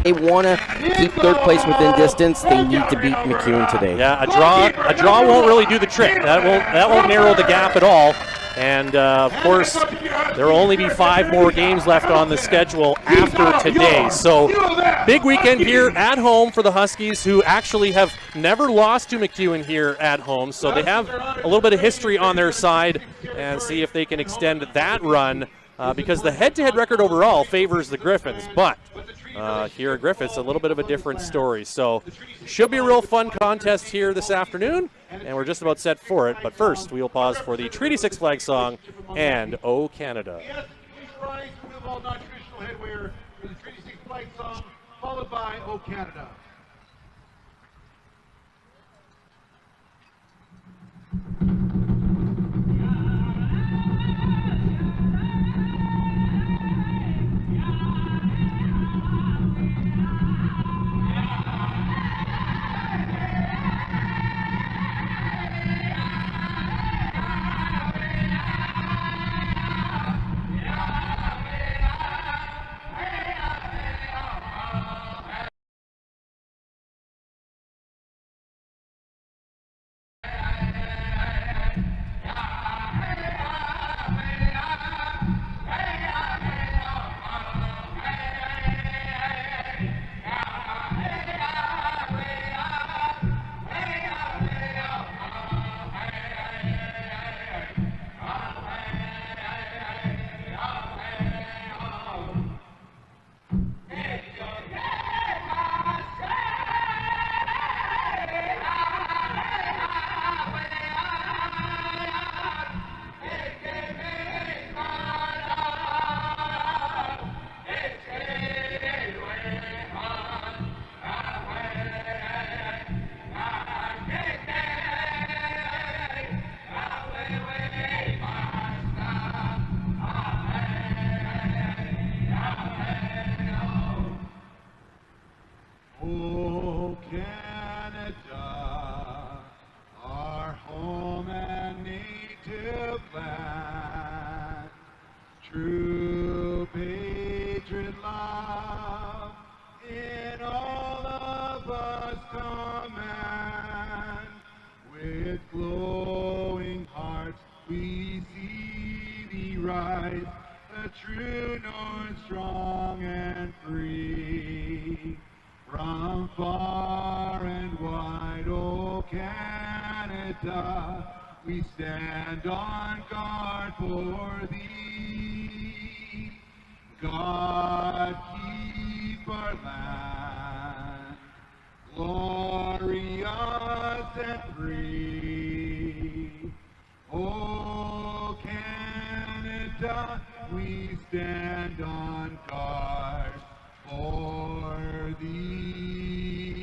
they want to keep third place within distance, they need to beat MacEwan today. Yeah, a draw won't really do the trick. That won't narrow the gap at all. And, of course, there will only be 5 more games left on the schedule after today. So, big weekend here at home for the Huskies, who actually have never lost to MacEwan here at home. So they have a little bit of history on their side, and see if they can extend that run, because the head-to-head record overall favors the Griffins. But here at Griffiths, a little bit of a different story. So, should be a real fun contest here this afternoon, and we're just about set for it. But first, we will pause for the Treaty 6 flag song and O Canada. Yes, please rise with all non-traditional headwear for the Treaty 6 flag song, followed by O Canada. We stand on guard for thee. God, keep our land glorious and free. Oh, Canada, we stand on guard for thee.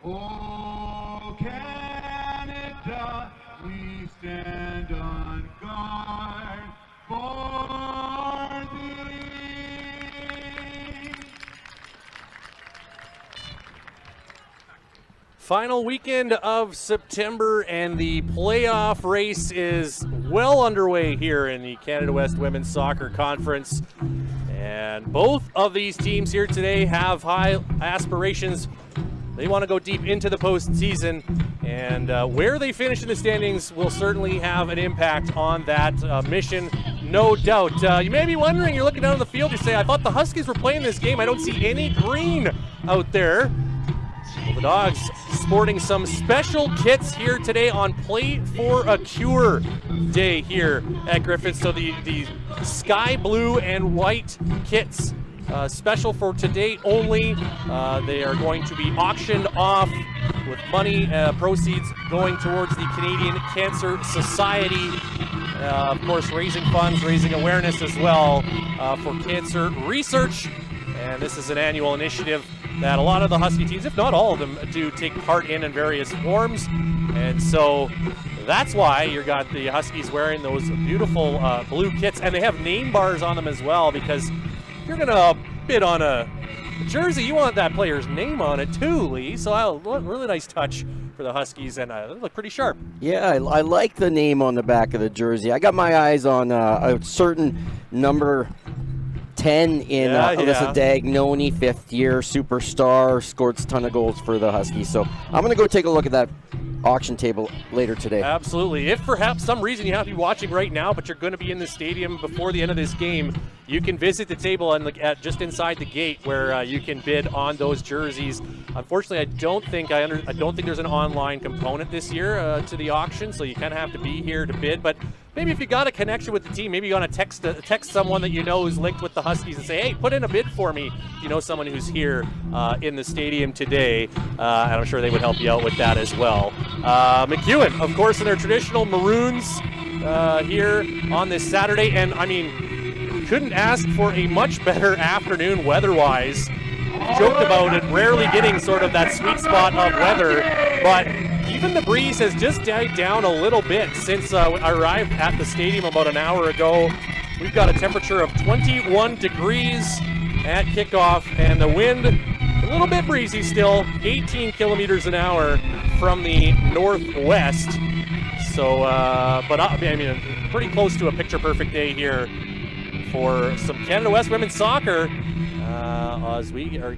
Oh, Canada, we stand on guard for thee. Final weekend of September, and the playoff race is well underway here in the Canada West Women's Soccer Conference. And both of these teams here today have high aspirations. They want to go deep into the postseason, and where they finish in the standings will certainly have an impact on that mission, no doubt. You may be wondering, you're looking down on the field, you say, I thought the Huskies were playing this game. I don't see any green out there. Well, the Dogs sporting some special kits here today on Play for a Cure Day here at Griffiths. So the sky blue and white kits, special for today only. They are going to be auctioned off with money, proceeds going towards the Canadian Cancer Society. Of course, raising funds, raising awareness as well for cancer research. And this is an annual initiative that a lot of the Husky teams, if not all of them, do take part in various forms. And so that's why you got the Huskies wearing those beautiful blue kits. And they have name bars on them as well, because if you're going to bid on a jersey, you want that player's name on it too, Lee. So really nice touch for the Huskies, and they look pretty sharp. Yeah, I like the name on the back of the jersey. I got my eyes on a certain number 10 in Alyssa Dagnoni, fifth-year superstar, scored a ton of goals for the Huskies. So I'm going to go take a look at that auction table later today. Absolutely. If perhaps some reason you have to be watching right now, but you're going to be in the stadium before the end of this game, you can visit the table and look at just inside the gate where you can bid on those jerseys. Unfortunately, I don't think there's an online component this year to the auction, so you kind of have to be here to bid. But maybe if you got a connection with the team, maybe you want to text someone that you know who's linked with the Huskies and say, hey, put in a bid for me. You know someone who's here in the stadium today, and I'm sure they would help you out with that as well. MacEwan, of course, in their traditional maroons here on this Saturday, and I mean, couldn't ask for a much better afternoon weather-wise. Joked about it, rarely getting sort of that sweet spot of weather, but even the breeze has just died down a little bit since I arrived at the stadium about an hour ago. We've got a temperature of 21 degrees at kickoff, and the wind a little bit breezy still, 18 kilometers an hour from the northwest. So, but I mean, pretty close to a picture-perfect day here for some Canada West women's soccer as we are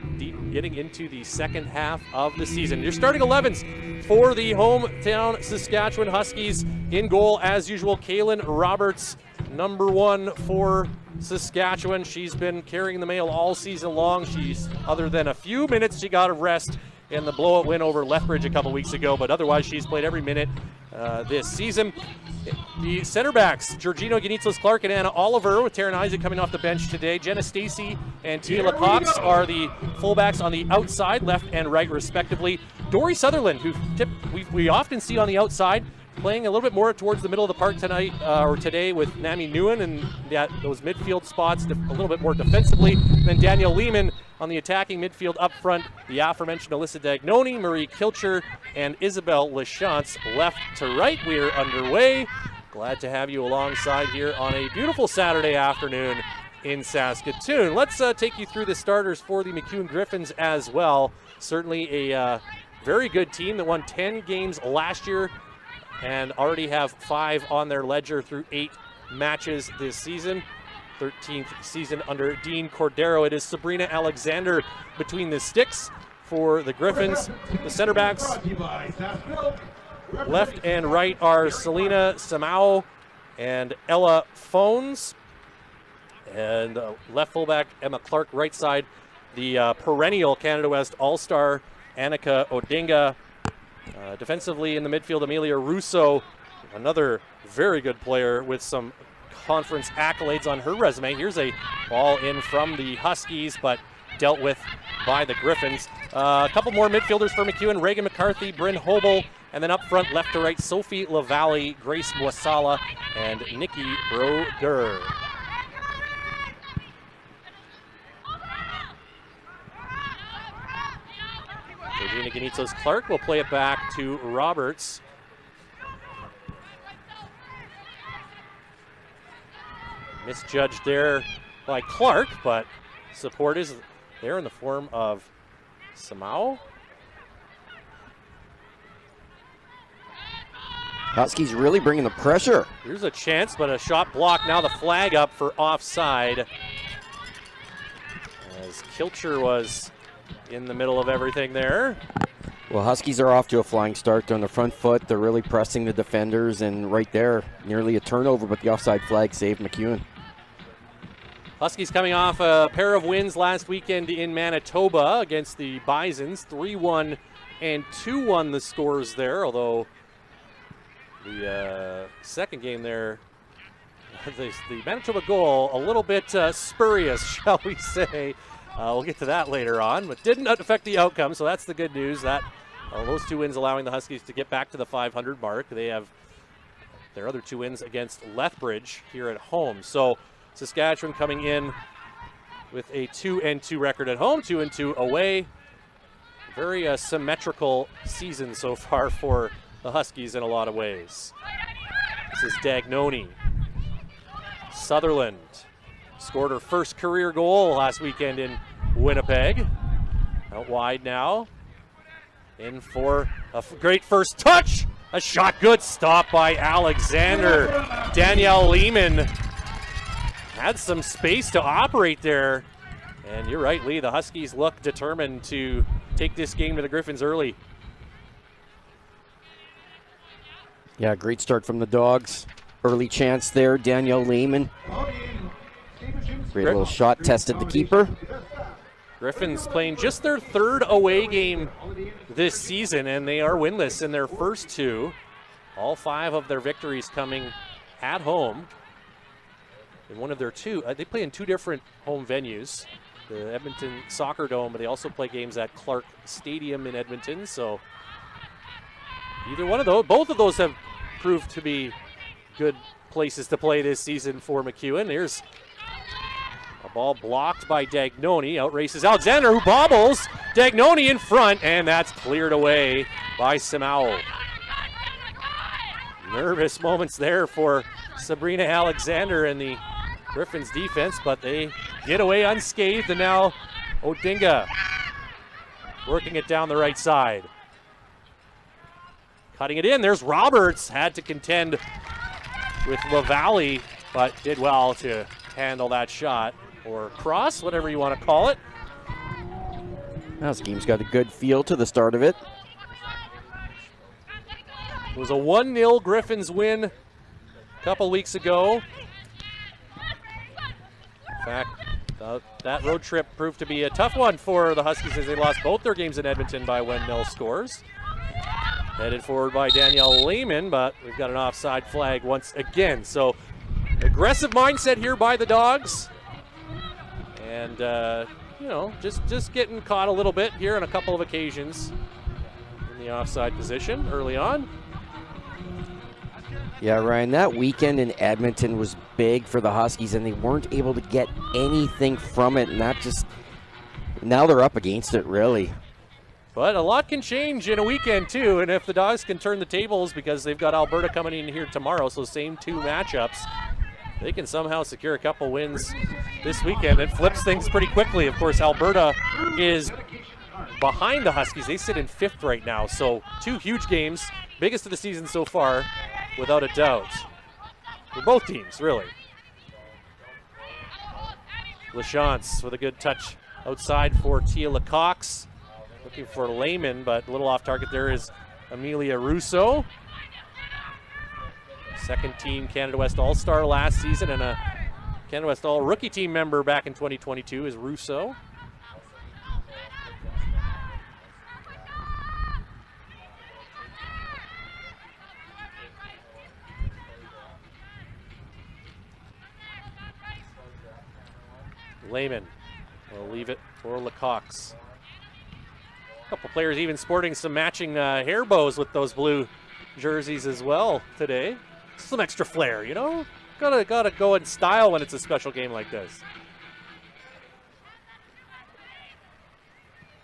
getting into the second half of the season. Your starting 11s for the hometown Saskatchewan Huskies. In goal, as usual, Kaylin Roberts, number 1 for Saskatchewan. She's been carrying the mail all season long. Other than a few minutes she got of rest in the blowout win over Lethbridge a couple weeks ago, but otherwise she's played every minute this season. The center backs, Georgina Ganitzos-Clark and Anna Oliver, with Taryn Isaac coming off the bench today. Jenna Stacy and Teela Cox are the fullbacks on the outside, left and right respectively. Dory Sutherland, who we often see on the outside, playing a little bit more towards the middle of the park tonight or today with Nami Nguyen and those midfield spots a little bit more defensively. And then Danielle Lehman on the attacking midfield up front. The aforementioned Alyssa Dagnoni, Marie Kilcher, and Isabel Lachance left to right. We're underway. Glad to have you alongside here on a beautiful Saturday afternoon in Saskatoon. Let's take you through the starters for the MacEwan Griffins as well. Certainly a very good team that won 10 games last year and already have 5 on their ledger through 8 matches this season. 13th season under Dean Cordero. It is Sabrina Alexander between the sticks for the Griffins. The center backs, left and right, are Selena Samao and Ella Phones. And left fullback, Emma Clark. Right side, the perennial Canada West All-Star, Annika Odinga. Defensively in the midfield, Amelia Russo, another very good player with some conference accolades on her resume. Here's a ball in from the Huskies, but dealt with by the Griffins. A couple more midfielders for MacEwan: Reagan McCarthy, Bryn Hobel, and then up front, left to right, Sophie Lavallee, Grace Mwasala, and Nikki Broder. Georgina Ganitzos-Clark will play it back to Roberts. Misjudged there by Clark, but support is there in the form of Samao. Huskies really bringing the pressure. Here's a chance, but a shot blocked. Now the flag up for offside, as Kilcher was in the middle of everything there. Well, Huskies are off to a flying start on the front foot. They're really pressing the defenders, and right there, nearly a turnover, but the offside flag saved MacEwan. Huskies coming off a pair of wins last weekend in Manitoba against the Bisons. 3-1 and 2-1 the scores there, although the second game there, the Manitoba goal, a little bit spurious, shall we say. We'll get to that later on, but didn't affect the outcome, so that's the good news. That those 2 wins allowing the Huskies to get back to the 500 mark. They have their other 2 wins against Lethbridge here at home. So Saskatchewan coming in with a 2-2 record at home, 2-2 away. Very symmetrical season so far for the Huskies in a lot of ways. This is Dagnoni. Sutherland scored her first career goal last weekend in Winnipeg. Out wide now. In for a great first touch. A shot good. Stop by Alexander. Danielle Lehman had some space to operate there. And you're right, Lee, the Huskies look determined to take this game to the Griffins early. Yeah, great start from the Dogs. Early chance there, Danielle Lehman. Great little shot, tested the keeper. Griffins playing just their third away game this season, and they are winless in their first two. All 5 of their victories coming at home. In one of their two, they play in 2 different home venues. The Edmonton Soccer Dome, but they also play games at Clark Stadium in Edmonton. So either one of those, both of those have proved to be good places to play this season for MacEwan. Here's a ball blocked by Dagnoni. Outraces Alexander, who bobbles. Dagnoni in front, and that's cleared away by Simao. Nervous moments there for Sabrina Alexander and the Griffins defense, but they get away unscathed, and now Odinga working it down the right side. Cutting it in, there's Roberts. Had to contend with LaValle, but did well to handle that shot, or cross, whatever you want to call it. Now this game's got a good feel to the start of it. It was a 1-0 Griffins win a couple weeks ago. In fact, that road trip proved to be a tough one for the Huskies as they lost both their games in Edmonton by 1-0 scores. Headed forward by Danielle Lehman, but we've got an offside flag once again. So aggressive mindset here by the Dogs. And, you know, just getting caught a little bit here on a couple of occasions in the offside position early on. Yeah, Ryan, that weekend in Edmonton was big for the Huskies, and they weren't able to get anything from it, and that just, now they're up against it, really. But a lot can change in a weekend, too, and if the Dogs can turn the tables, because they've got Alberta coming in here tomorrow, so same 2 matchups, they can somehow secure a couple wins this weekend. It flips things pretty quickly. Of course, Alberta is behind the Huskies. They sit in 5th right now, so 2 huge games, biggest of the season so far, without a doubt, for both teams, really. LaChance with a good touch outside for Tia LeCox. Looking for Lehman, but a little off target there is Amelia Russo. Second team Canada West All-Star last season, and a Canada West All-Rookie team member back in 2022 is Russo. Lehman will leave it for LeCox. A couple players even sporting some matching hair bows with those blue jerseys as well today. Some extra flair, you know? Gotta go in style when it's a special game like this.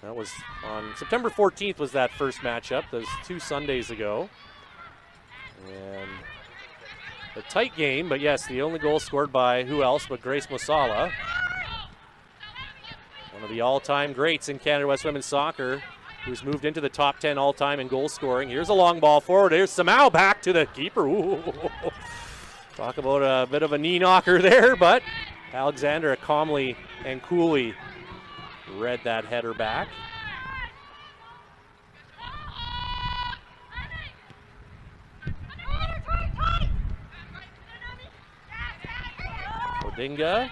That was on September 14th was that first matchup. That was 2 Sundays ago. And a tight game, but yes, the only goal scored by who else but Grace Mosala. One of the all-time greats in Canada West Women's Soccer, who's moved into the top 10 all-time in goal scoring. Here's a long ball forward. Here's Simao back to the keeper. Ooh. Talk about a bit of a knee knocker there, but Alexander calmly and coolly read that header back. Odinga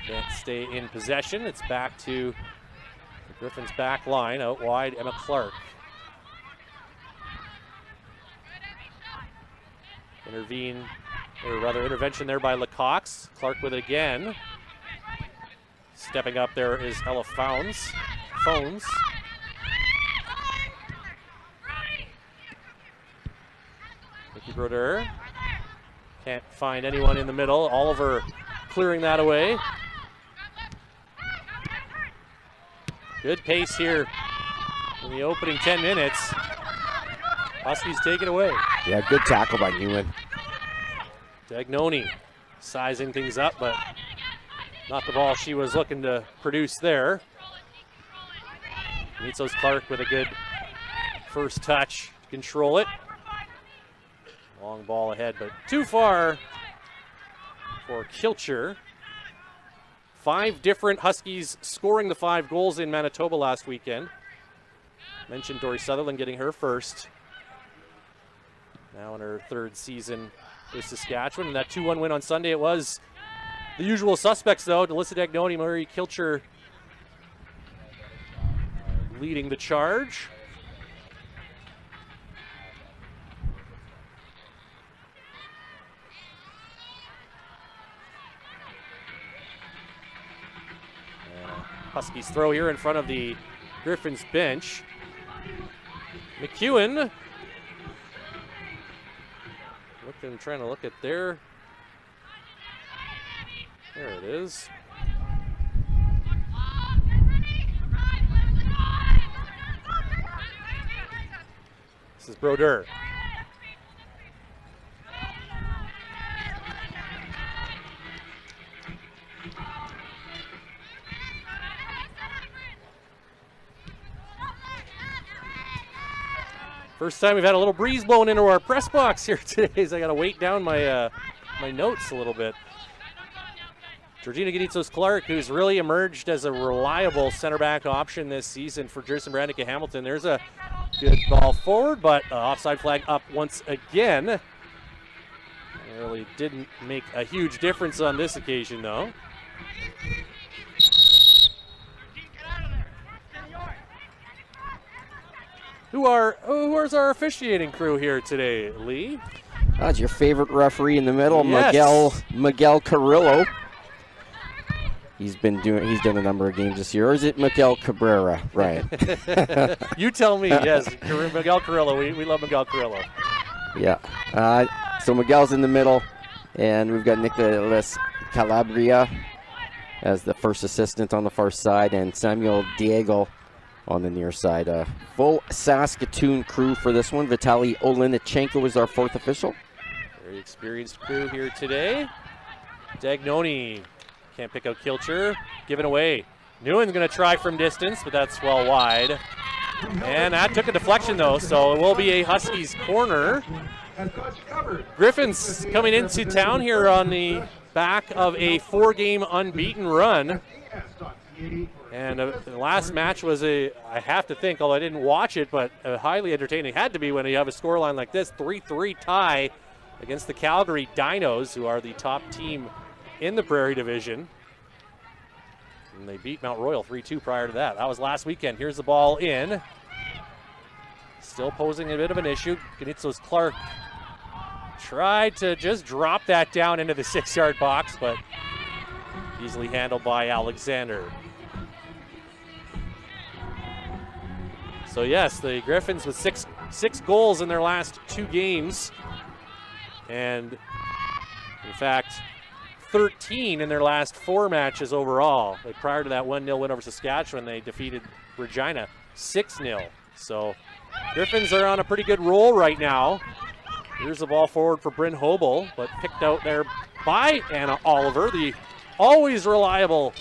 can't stay in possession. It's back to the Griffins back line. Out wide, Emma Clark. Intervention there by LeCox. Clark with it again. Stepping up there is Ella Phones. Nikki Brodeur. Can't find anyone in the middle. Oliver clearing that away. Good pace here in the opening 10 minutes. Huskies take it away. Yeah, good tackle by Newen. Dagnoni sizing things up, but not the ball she was looking to produce there. Mitzos Clark with a good first touch to control it. Long ball ahead, but too far for Kilcher. 5 different Huskies scoring the 5 goals in Manitoba last weekend. Mentioned Dory Sutherland getting her first. Now in her 3rd season with Saskatchewan. And that 2-1 win on Sunday, it was the usual suspects, though. Delissa Dagnoni, Murray Kilcher leading the charge. Huskies throw here in front of the Griffins bench. MacEwan trying to look at there it is. This is Brodeur. First time we've had a little breeze blowing into our press box here today, so I got to weight down my my notes a little bit. Georgina Ganitzos-Clark, who's really emerged as a reliable center back option this season for Jerson Brandica Hamilton. There's a good ball forward, but offside flag up once again. It really didn't make a huge difference on this occasion, though. Who's our officiating crew here today, Lee? That's your favorite referee in the middle, yes. Miguel Carrillo. He's done a number of games this year. Or is it Miguel Cabrera? Right. You tell me. Yes, Miguel Carrillo. We love Miguel Carrillo. Yeah. So Miguel's in the middle, and we've got Nicolas Calabria as the first assistant on the far side, and Samuel Diego on the near side. Full Saskatoon crew for this one. Vitaly Olinichenko is our 4th official. Very experienced crew here today. Dagnoni can't pick out Kilcher. Given away. Nguyen's going to try from distance, but that's well wide. And that took a deflection, though, so it will be a Huskies corner. Griffins coming into town here on the back of a 4-game unbeaten run. And the last match was I have to think, although I didn't watch it, but highly entertaining. It had to be when you have a scoreline like this, 3-3 tie against the Calgary Dinos, who are the top team in the Prairie Division. And they beat Mount Royal 3-2 prior to that. That was last weekend. Here's the ball in. Still posing a bit of an issue. Ganitzos-Clark tried to just drop that down into the 6-yard box, but easily handled by Alexander. So yes, the Griffins with six goals in their last 2 games. And in fact, 13 in their last 4 matches overall. Like prior to that 1-0 win over Saskatchewan, they defeated Regina 6-0. So Griffins are on a pretty good roll right now. Here's the ball forward for Bryn Hobel, but picked out there by Anna Oliver, the always reliable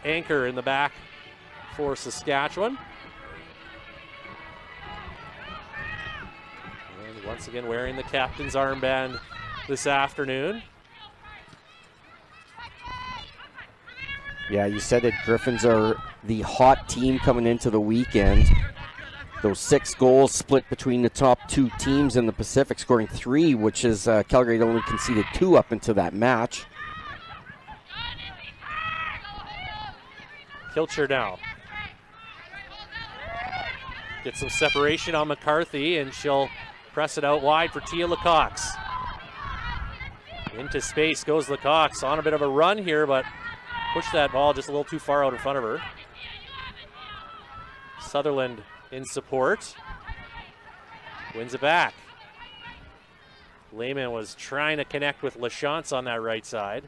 anchor in the back for Saskatchewan. And once again wearing the captain's armband this afternoon. Yeah, you said it. Griffins are the hot team coming into the weekend. Those 6 goals split between the top 2 teams in the Pacific, scoring 3, which is Calgary had only conceded 2 up into that match. Kilcher now. Get some separation on McCarthy, and she'll press it out wide for Tia Lecox. Into space goes Lecox on a bit of a run here, but pushed that ball just a little too far out in front of her. Sutherland in support. Wins it back. Lehman was trying to connect with LaChance on that right side.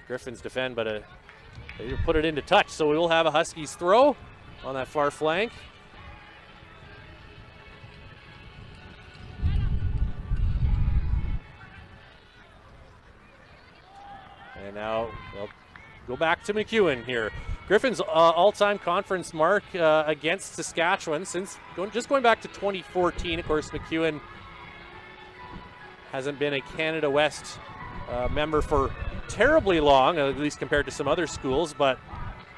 Griffins defend, but they didn't put it into touch, so we will have a Huskies throw on that far flank. And now they'll go back to MacEwan here. Griffins' all-time conference mark against Saskatchewan since going back to 2014. Of course, MacEwan hasn't been a Canada West member for terribly long, at least compared to some other schools, but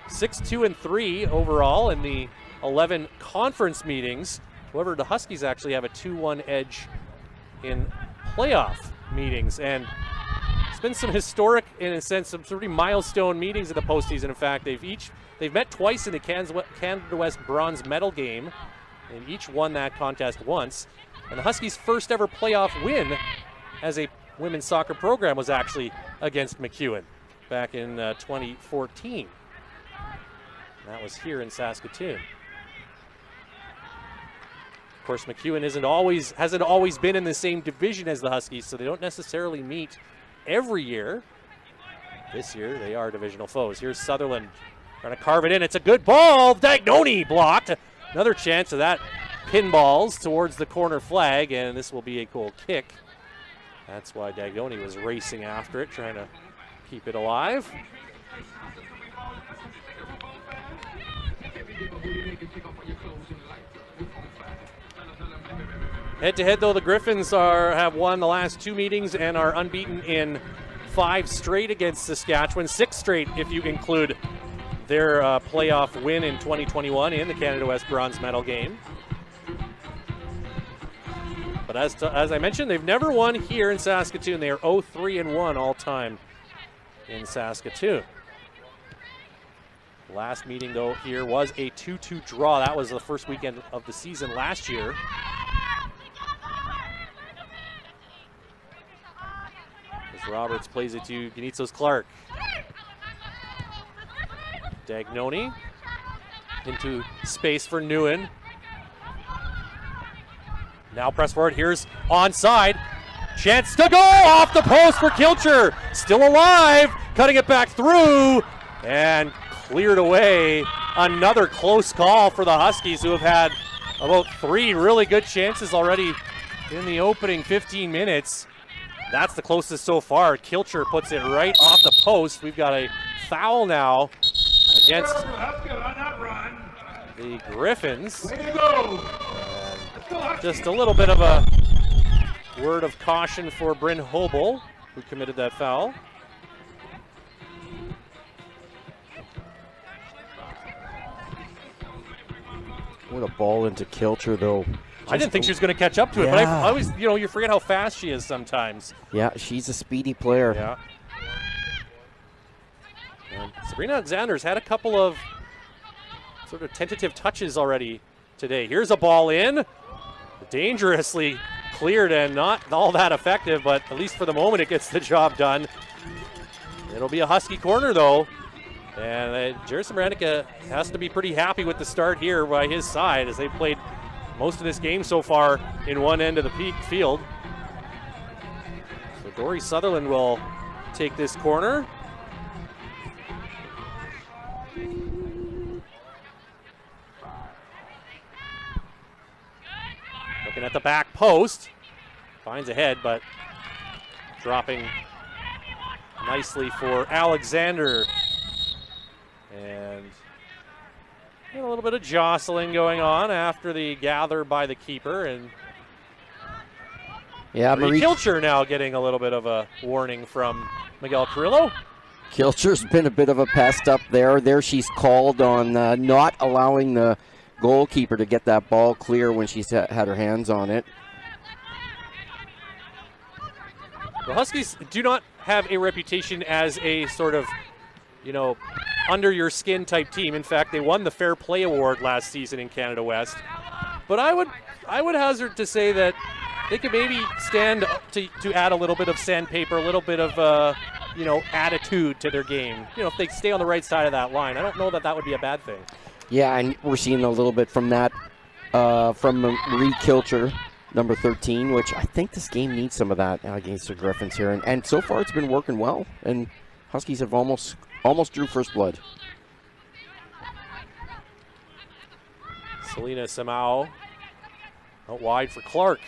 6-2-3 overall in the 11 conference meetings. However, the Huskies actually have a 2-1 edge in playoff meetings, and it's been some historic, in a sense, some pretty milestone meetings in the postseason. In fact, they've met twice in the Canada West bronze medal game, and each won that contest once. And the Huskies' first ever playoff win as a women's soccer program was actually against MacEwan back in 2014. And that was here in Saskatoon. Of course, MacEwan hasn't always been in the same division as the Huskies, so they don't necessarily meet every year. This year, they are divisional foes. Here's Sutherland trying to carve it in. It's a good ball. Dagnoni blocked. Another chance of that pinballs towards the corner flag, and this will be a goal kick. That's why Dagnoni was racing after it, trying to keep it alive. Head-to-head, though, the Griffins have won the last 2 meetings and are unbeaten in 5 straight against Saskatchewan, 6 straight if you include their playoff win in 2021 in the Canada West bronze medal game. But as I mentioned, they've never won here in Saskatoon. They are 0-3-1 all time in Saskatoon. Last meeting, though, here was a 2-2 draw. That was the first weekend of the season last year. As Roberts plays it to Ganitsos Clark. Dagnoni into space for Nguyen. Now press forward. Here's onside. Chance to go off the post for Kilcher. Still alive. Cutting it back through. And cleared away. Another close call for the Huskies, who have had about 3 really good chances already in the opening 15 minutes. That's the closest so far. Kilcher puts it right off the post. We've got a foul now against the Griffins. Just a little bit of a word of caution for Bryn Hobel, who committed that foul. What a ball into Kilcher, though. I didn't think she was going to catch up to it, but I always, you forget how fast she is sometimes. Yeah, she's a speedy player. Yeah. And Sabrina Alexander's had a couple of sort of tentative touches already today. Here's a ball in. Dangerously cleared and not all that effective, but at least for the moment it gets the job done. It'll be a Husky corner, though. And Jerison Branica has to be pretty happy with the start here by his side, as they've played most of this game so far in one end of the peak field. So Dory Sutherland will take this corner. Looking at the back post. Finds a head, but dropping nicely for Alexander. And a little bit of jostling going on after the gather by the keeper. And yeah, Marie Kilcher now getting a little bit of a warning from Miguel Carrillo. Kilcher's been a bit of a pest up there. There she's called on not allowing the goalkeeper to get that ball clear when she's had her hands on it. The Huskies do not have a reputation as a sort of, under your skin type team. In fact, they won the Fair Play Award last season in Canada West. But I would hazard to say that they could maybe stand to add a little bit of sandpaper, a little bit of attitude to their game. If they stay on the right side of that line, I don't know that would be a bad thing. Yeah, and we're seeing a little bit from that from Marie Kilcher, number 13, which I think this game needs some of that against the Griffins here. And so far it's been working well, and Huskies have almost drew first blood. Selena Samau out wide for Clark.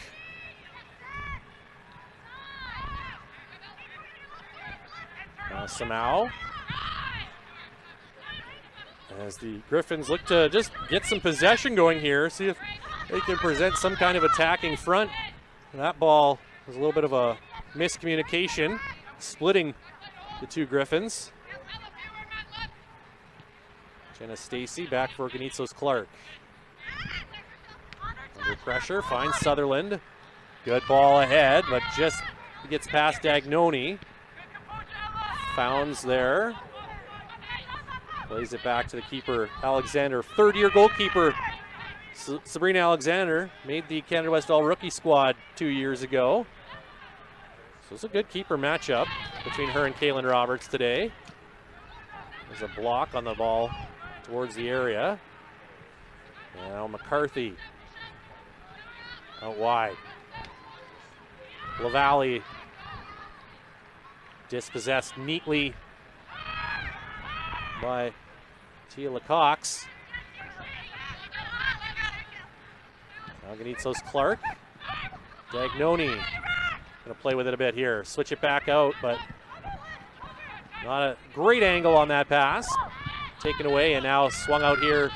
Now Samau, as the Griffins look to just get some possession going here, see if they can present some kind of attacking front. And that ball was a little bit of a miscommunication, splitting the two Griffins. Jenna Stacy back for Ganitsos Clark. Under pressure, finds Sutherland. Good ball ahead, but just gets past Dagnoni. Founds there. Plays it back to the keeper, Alexander. Third-year goalkeeper, Sabrina Alexander, made the Canada West All-Rookie squad 2 years ago. So it's a good keeper matchup between her and Kaylin Roberts today. There's a block on the ball towards the area. Now McCarthy out wide. LaValle dispossessed neatly by Tia LaCox. Now Ganitsos Clark. Dagnoni gonna play with it a bit here. Switch it back out, but not a great angle on that pass. Taken away and now swung out here,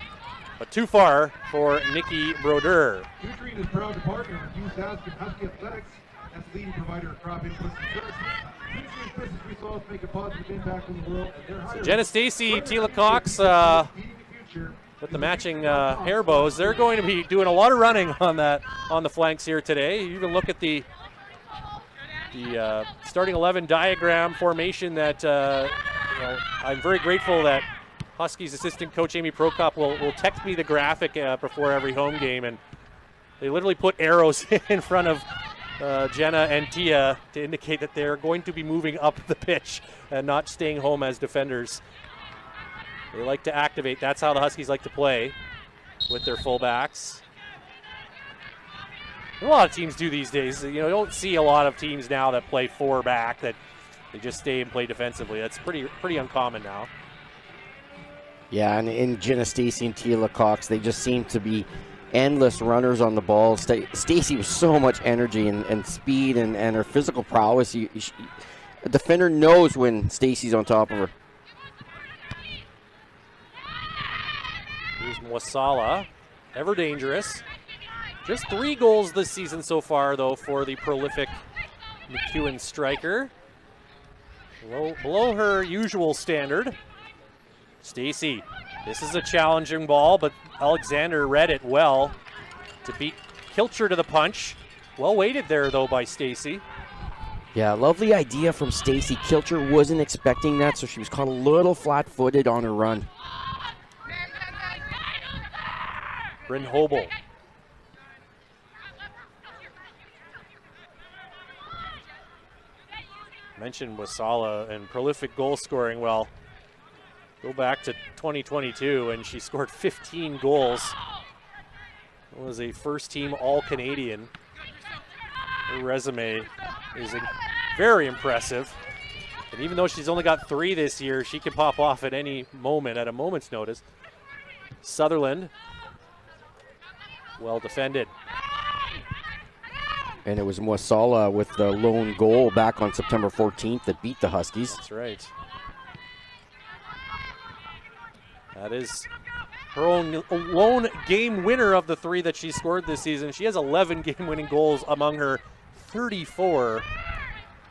but too far for Nikki Brodeur. Nutrien is proud to partner with Saskatchewan Husky Athletics as the leading provider of crop inputs and services. Nutrien's business results make a positive impact on the world, and their higher Jenna Stacy, Tila Cox with the matching hair bows. They're going to be doing a lot of running on the flanks here today. You even look at the starting 11 diagram formation that I'm very grateful that Huskies assistant coach Amy Prokop will text me the graphic before every home game, and they literally put arrows in front of Jenna and Tia to indicate that they're going to be moving up the pitch and not staying home as defenders. They like to activate. That's how the Huskies like to play with their fullbacks. A lot of teams do these days. You don't see a lot of teams now that play four back, that they just stay and play defensively. That's pretty uncommon now. Yeah, and in Jenna Stacy and Tia LaCox, they just seem to be endless runners on the ball. Stacy with so much energy and speed and her physical prowess. A defender knows when Stacy's on top of her. Here's Mwasala, ever dangerous. Just 3 goals this season so far, though, for the prolific MacEwan striker. Below her usual standard. Stacy, this is a challenging ball, but Alexander read it well to beat Kilcher to the punch. Well weighted there, though, by Stacy. Yeah, lovely idea from Stacy. Kilcher wasn't expecting that, so she was caught a little flat-footed on her run. Bryn Hobel. Mentioned Wasala and prolific goal scoring. Well, go back to 2022 and she scored 15 goals. Was a first-team All-Canadian. Her resume is very impressive. And even though she's only got 3 this year, she can pop off at any moment, at a moment's notice. Sutherland, well defended. And it was Mwasala with the lone goal back on September 14th that beat the Huskies. That's right. That is her own lone game winner of the 3 that she scored this season. She has 11 game-winning goals among her 34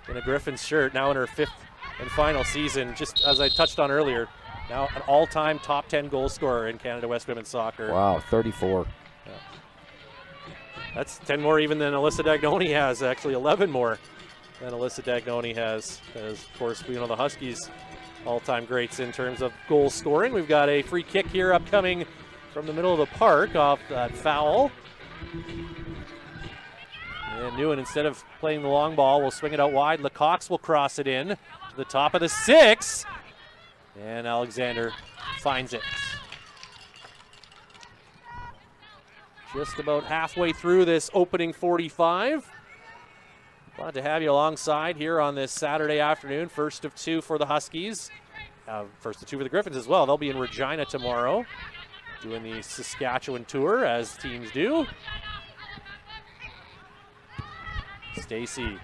in a Griffins shirt, now in her 5th and final season. Just as I touched on earlier, now an all-time top 10 goal scorer in Canada West Women's Soccer. Wow, 34. Yeah. That's 10 more even than Alyssa Dagnoni has, actually 11 more than Alyssa Dagnoni has. As, of course, we know the Huskies all-time greats in terms of goal scoring. We've got a free kick here upcoming from the middle of the park off that foul. And Newen, instead of playing the long ball, will swing it out wide. LaCox will cross it in to the top of the 6. And Alexander finds it. Just about halfway through this opening 45. Glad to have you alongside here on this Saturday afternoon. First of 2 for the Huskies. First of 2 for the Griffins as well. They'll be in Regina tomorrow, doing the Saskatchewan tour, as teams do. Stacy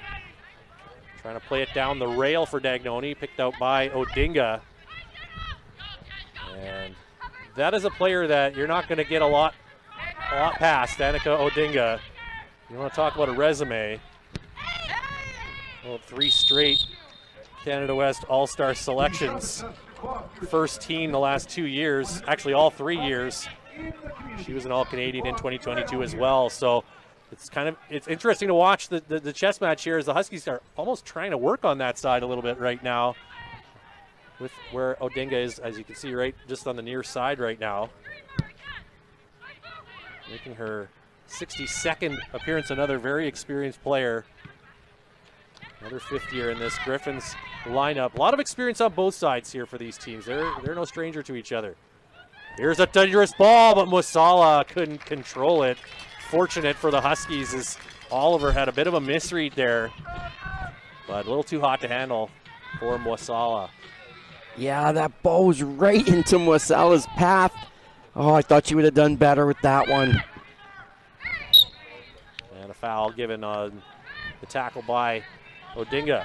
trying to play it down the rail for Dagnoni, picked out by Odinga. And that is a player that you're not going to get a lot past, Danica Odinga. You want to talk about a resume. Well, 3 straight Canada West All-Star selections. First team the last 2 years, actually all 3 years. She was an All-Canadian in 2022 as well. So it's interesting to watch the chess match here as the Huskies are almost trying to work on that side a little bit right now, with where Odinga is, as you can see, right just on the near side right now. Making her 62nd appearance, another very experienced player. Another 5th year in this Griffins lineup. A lot of experience on both sides here for these teams. They're no stranger to each other. Here's a dangerous ball, but Musala couldn't control it. Fortunate for the Huskies as Oliver had a bit of a misread there, but a little too hot to handle for Musala. Yeah, that ball was right into Musala's path. Oh, I thought she would have done better with that one. And a foul given on the tackle by Odinga.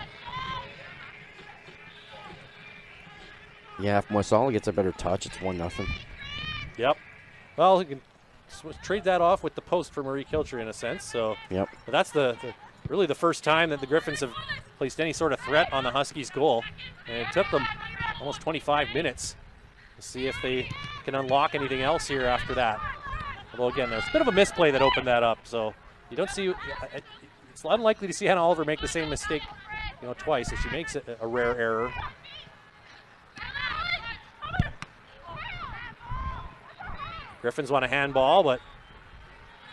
Yeah, if Musala gets a better touch, it's 1-0. Yep. Well, you can trade that off with the post for Marie Kilcher in a sense. So yep. But that's really the first time that the Griffins have placed any sort of threat on the Huskies' goal. And it took them almost 25 minutes to see if they can unlock anything else here after that. Although, again, there's a bit of a misplay that opened that up. So you don't see, it's unlikely to see Hannah Oliver make the same mistake, twice. If she makes a rare error. Griffins want a handball, but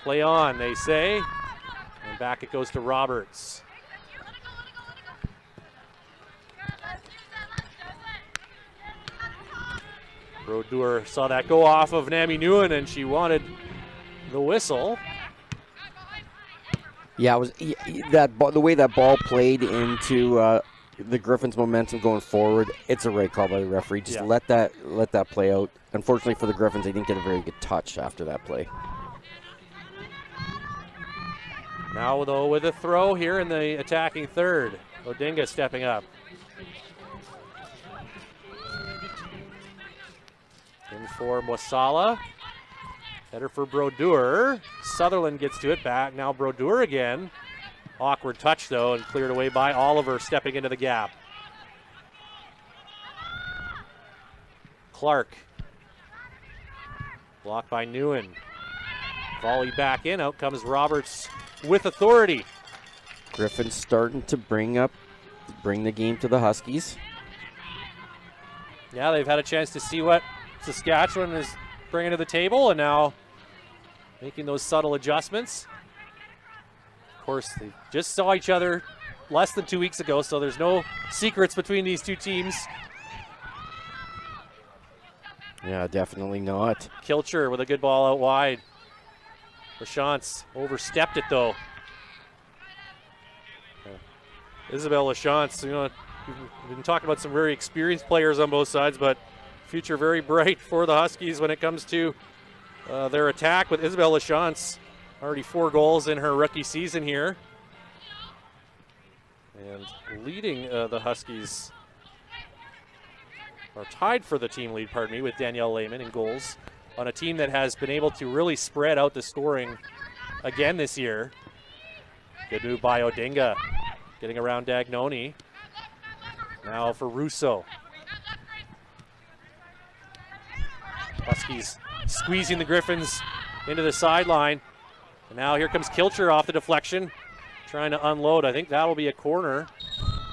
play on, they say. And back it goes to Roberts. Brodeur saw that go off of Nami Nguyen, and she wanted the whistle. Yeah, it was the way that ball played into the Griffins' momentum going forward. It's a right call by the referee. Just let that play out. Unfortunately for the Griffins, they didn't get a very good touch after that play. Now, though, with a throw here in the attacking third. Odinga stepping up. In for Musala. Header for Brodeur. Sutherland gets to it back. Now Brodeur again. Awkward touch, though, and cleared away by Oliver stepping into the gap. Clark. Blocked by Nguyen. Volley back in. Out comes Roberts with authority. Griffins starting to bring the game to the Huskies. Yeah, they've had a chance to see what Saskatchewan is bringing to the table, and now making those subtle adjustments. Of course, they just saw each other less than 2 weeks ago, so there's no secrets between these two teams. Yeah, definitely not. Kilcher with a good ball out wide. Lachance overstepped it, though. Isabelle Lachance, we've been talking about some very experienced players on both sides, but future very bright for the Huskies when it comes to their attack with Isabelle Lachance. Already 4 goals in her rookie season here. And leading the Huskies, or tied for the team lead, with Danielle Lehman in goals on a team that has been able to really spread out the scoring again this year. Good move by Odinga, getting around Dagnoni. Now for Russo. Huskies squeezing the Griffins into the sideline. And now here comes Kilcher off the deflection, trying to unload. I think that'll be a corner.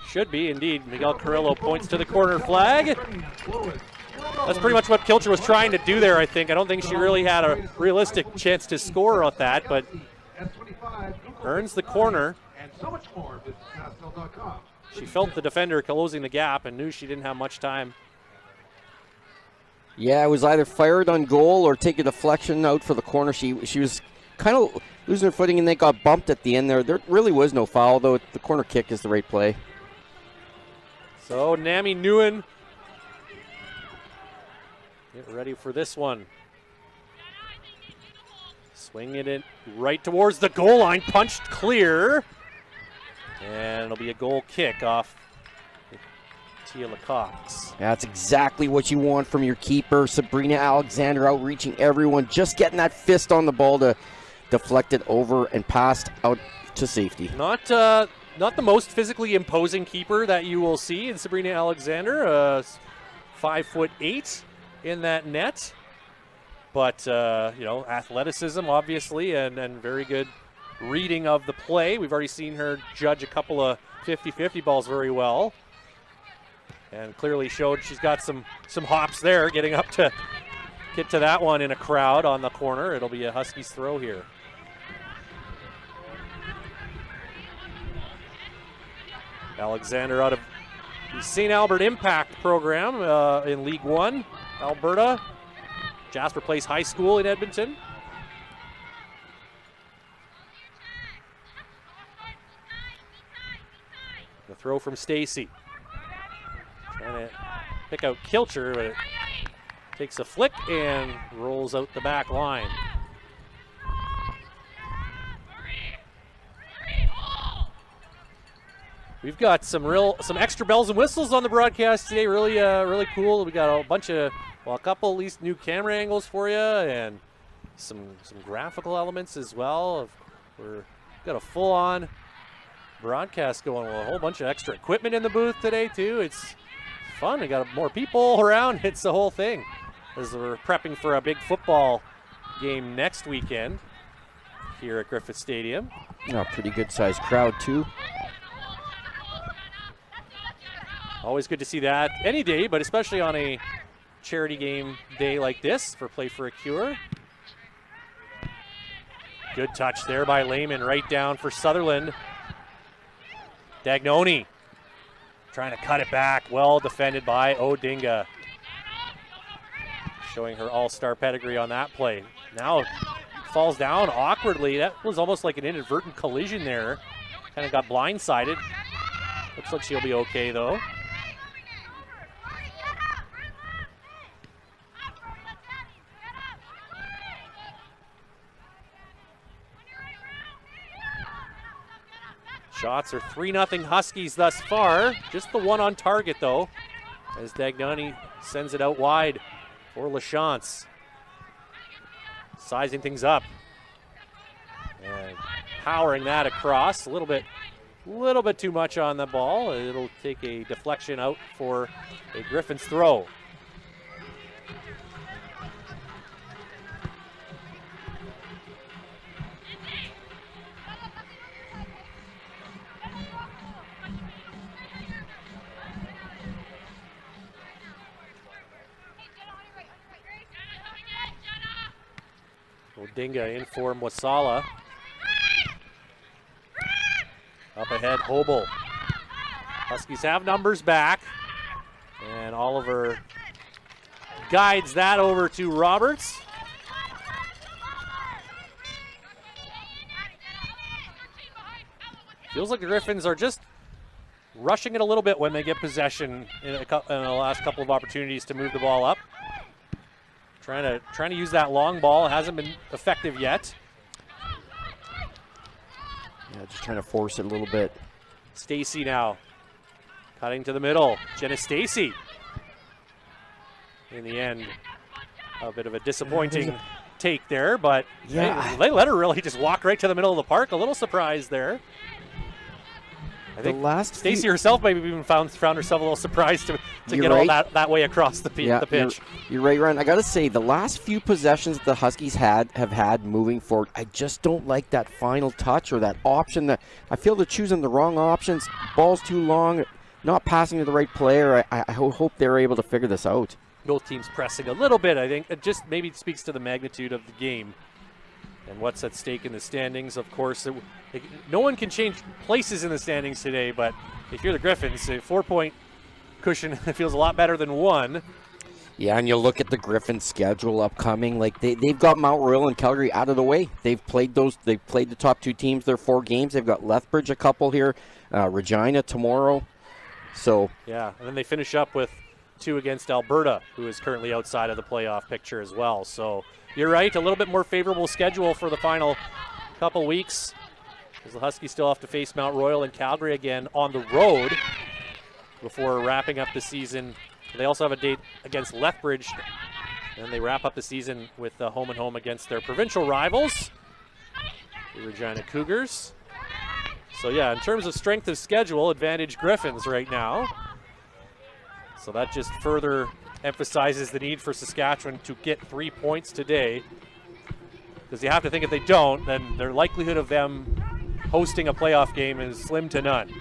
Should be, indeed. Miguel Carrillo points to the corner flag. That's pretty much what Kilcher was trying to do there, I think. I don't think she really had a realistic chance to score with that, but earns the corner. She felt the defender closing the gap and knew she didn't have much time. Yeah, it was either fired on goal or take a deflection out for the corner. She was kind of losing her footing and they got bumped at the end there. There really was no foul, though. The corner kick is the right play. So Nami Nguyen, get ready for this one. Swinging it right towards the goal line, punched clear. And it'll be a goal kick off Tia Lecox. That's exactly what you want from your keeper. Sabrina Alexander outreaching everyone, just getting that fist on the ball to deflect it over and passed out to safety. Not not the most physically imposing keeper that you will see in Sabrina Alexander, 5'8" in that net. But, you know, athleticism, obviously, and very good reading of the play. We've already seen her judge a couple of 50-50 balls very well. And clearly showed she's got some hops there, getting up to get to that one in a crowd on the corner. It'll be a Huskies throw here. Alexander out of the St. Albert Impact program in League One, Alberta. Jasper Place High School in Edmonton. The throw from Stacy. Trying to pick out Kilcher, but it takes a flick and rolls out the back line. We've got some extra bells and whistles on the broadcast today. Really cool. We got a bunch of, well, a couple at least new camera angles for you, and some graphical elements as well. We've got a full-on broadcast going with a whole bunch of extra equipment in the booth today too. It's fun. We got more people around. It's the whole thing as we're prepping for a big football game next weekend here at Griffiths Stadium. A pretty good-sized crowd too. Always good to see that any day, but especially on a charity game day like this for Play for a Cure. Good touch there by Lehman, right down for Sutherland. Dagnoni trying to cut it back. Well defended by Odinga. Showing her all-star pedigree on that play. Now falls down awkwardly. That was almost like an inadvertent collision there. Kind of got blindsided. Looks like she'll be okay though. Shots are 3-0 Huskies thus far. Just the one on target, though, as Dagnani sends it out wide for LaChance. Sizing things up. And powering that across. A little bit too much on the ball. It'll take a deflection out for a Griffins throw. Odinga in for Mwasala. Up ahead, Hobel. Huskies have numbers back. And Oliver guides that over to Roberts. Feels like the Griffins are just rushing it a little bit when they get possession in the last couple of opportunities to move the ball up. Trying to use that long ball. It hasn't been effective yet. Yeah, just trying to force it a little bit. Stacy now cutting to the middle. Jenna Stacy. In the end, a bit of a disappointing take there, but yeah, they let her really just walk right to the middle of the park. A little surprised there. I think Stacy herself maybe even found herself a little surprised to get all that way across the pitch. You're right, Ryan. I got to say, the last few possessions the Huskies have had moving forward, I just don't like that final touch or that option. That I feel they're choosing the wrong options. Ball's too long, not passing to the right player. I hope they're able to figure this out. Both teams pressing a little bit, I think. It just maybe speaks to the magnitude of the game and what's at stake in the standings. Of course, no one can change places in the standings today, but if you're the Griffins, a 4-point cushion feels a lot better than one. Yeah, and you look at the Griffins' schedule upcoming. Like they've got Mount Royal and Calgary out of the way. They've played the top two teams. Their 4 games. They've got Lethbridge a couple here, Regina tomorrow. So yeah, and then they finish up with 2 against Alberta, who is currently outside of the playoff picture as well. So you're right, a little bit more favorable schedule for the final couple weeks, because the Huskies still have to face Mount Royal and Calgary again on the road before wrapping up the season. They also have a date against Lethbridge, and they wrap up the season with home and home against their provincial rivals, the Regina Cougars. So yeah, in terms of strength of schedule, advantage Griffins right now. So that just further emphasizes the need for Saskatchewan to get 3 points today. Because you have to think if they don't, then their likelihood of them hosting a playoff game is slim to none.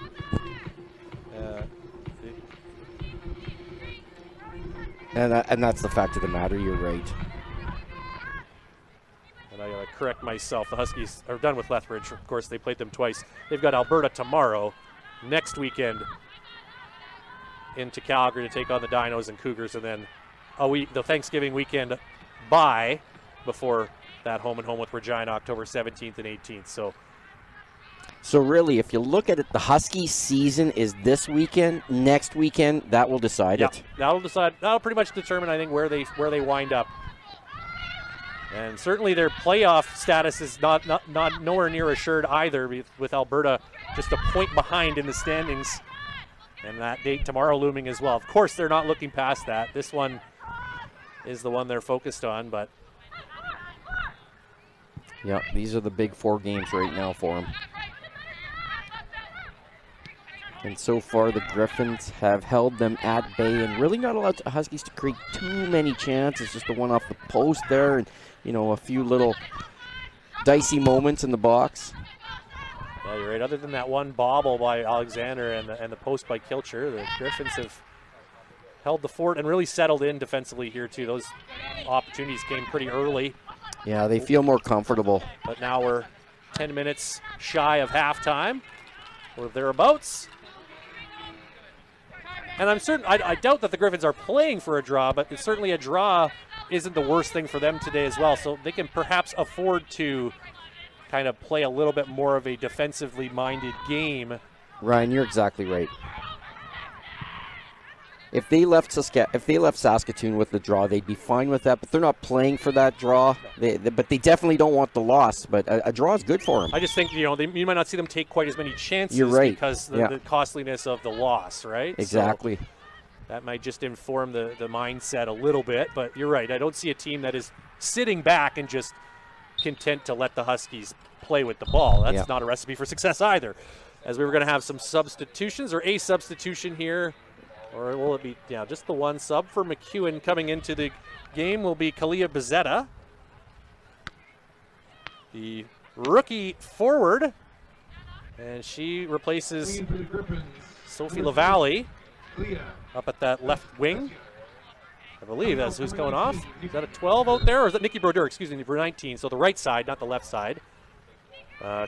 And that's the fact of the matter, you're right. And I gotta correct myself, the Huskies are done with Lethbridge. Of course, they played them twice. They've got Alberta tomorrow, next weekend into Calgary to take on the Dinos and Cougars, and then the Thanksgiving weekend bye before that home and home with Regina, October 17th and 18th. So really, if you look at it, the Husky season is this weekend. Next weekend, that will decide it. That'll decide. That'll pretty much determine, I think, where they wind up. And certainly their playoff status is not nowhere near assured either, with Alberta just a point behind in the standings, and that date tomorrow looming as well. Of course, they're not looking past that. This one is the one they're focused on, but yeah, these are the big 4 games right now for them. And so far, the Griffins have held them at bay and really not allowed the Huskies to create too many chances. Just the one off the post there, and a few little dicey moments in the box. Yeah, you're right. Other than that one bobble by Alexander and the post by Kilcher, the Griffins have held the fort and really settled in defensively here too. Those opportunities came pretty early. Yeah, they feel more comfortable. But now we're 10 minutes shy of halftime, or thereabouts. And I'm certain, I doubt that the Griffins are playing for a draw, but certainly a draw isn't the worst thing for them today as well. So they can perhaps afford to kind of play a little bit more of a defensively minded game. Ryan, you're exactly right. If they left Saskatoon with the draw, they'd be fine with that. But they're not playing for that draw. But they definitely don't want the loss. But a draw is good for them. I just think you might not see them take quite as many chances. You're right. Because the costliness of the loss, right? Exactly. So that might just inform the mindset a little bit. But you're right. I don't see a team that is sitting back and just content to let the Huskies play with the ball. That's not a recipe for success either. As we were going to have some substitutions, or a substitution here. Or will it be, just the one sub for MacEwan coming into the game will be Kalia Bezzetta, the rookie forward, and she replaces Sophie Lavallee up at that left wing. I believe that's who's going off. Is that a 12 out there, or is that Nikki Brodeur? Excuse me, number 19. So the right side, not the left side,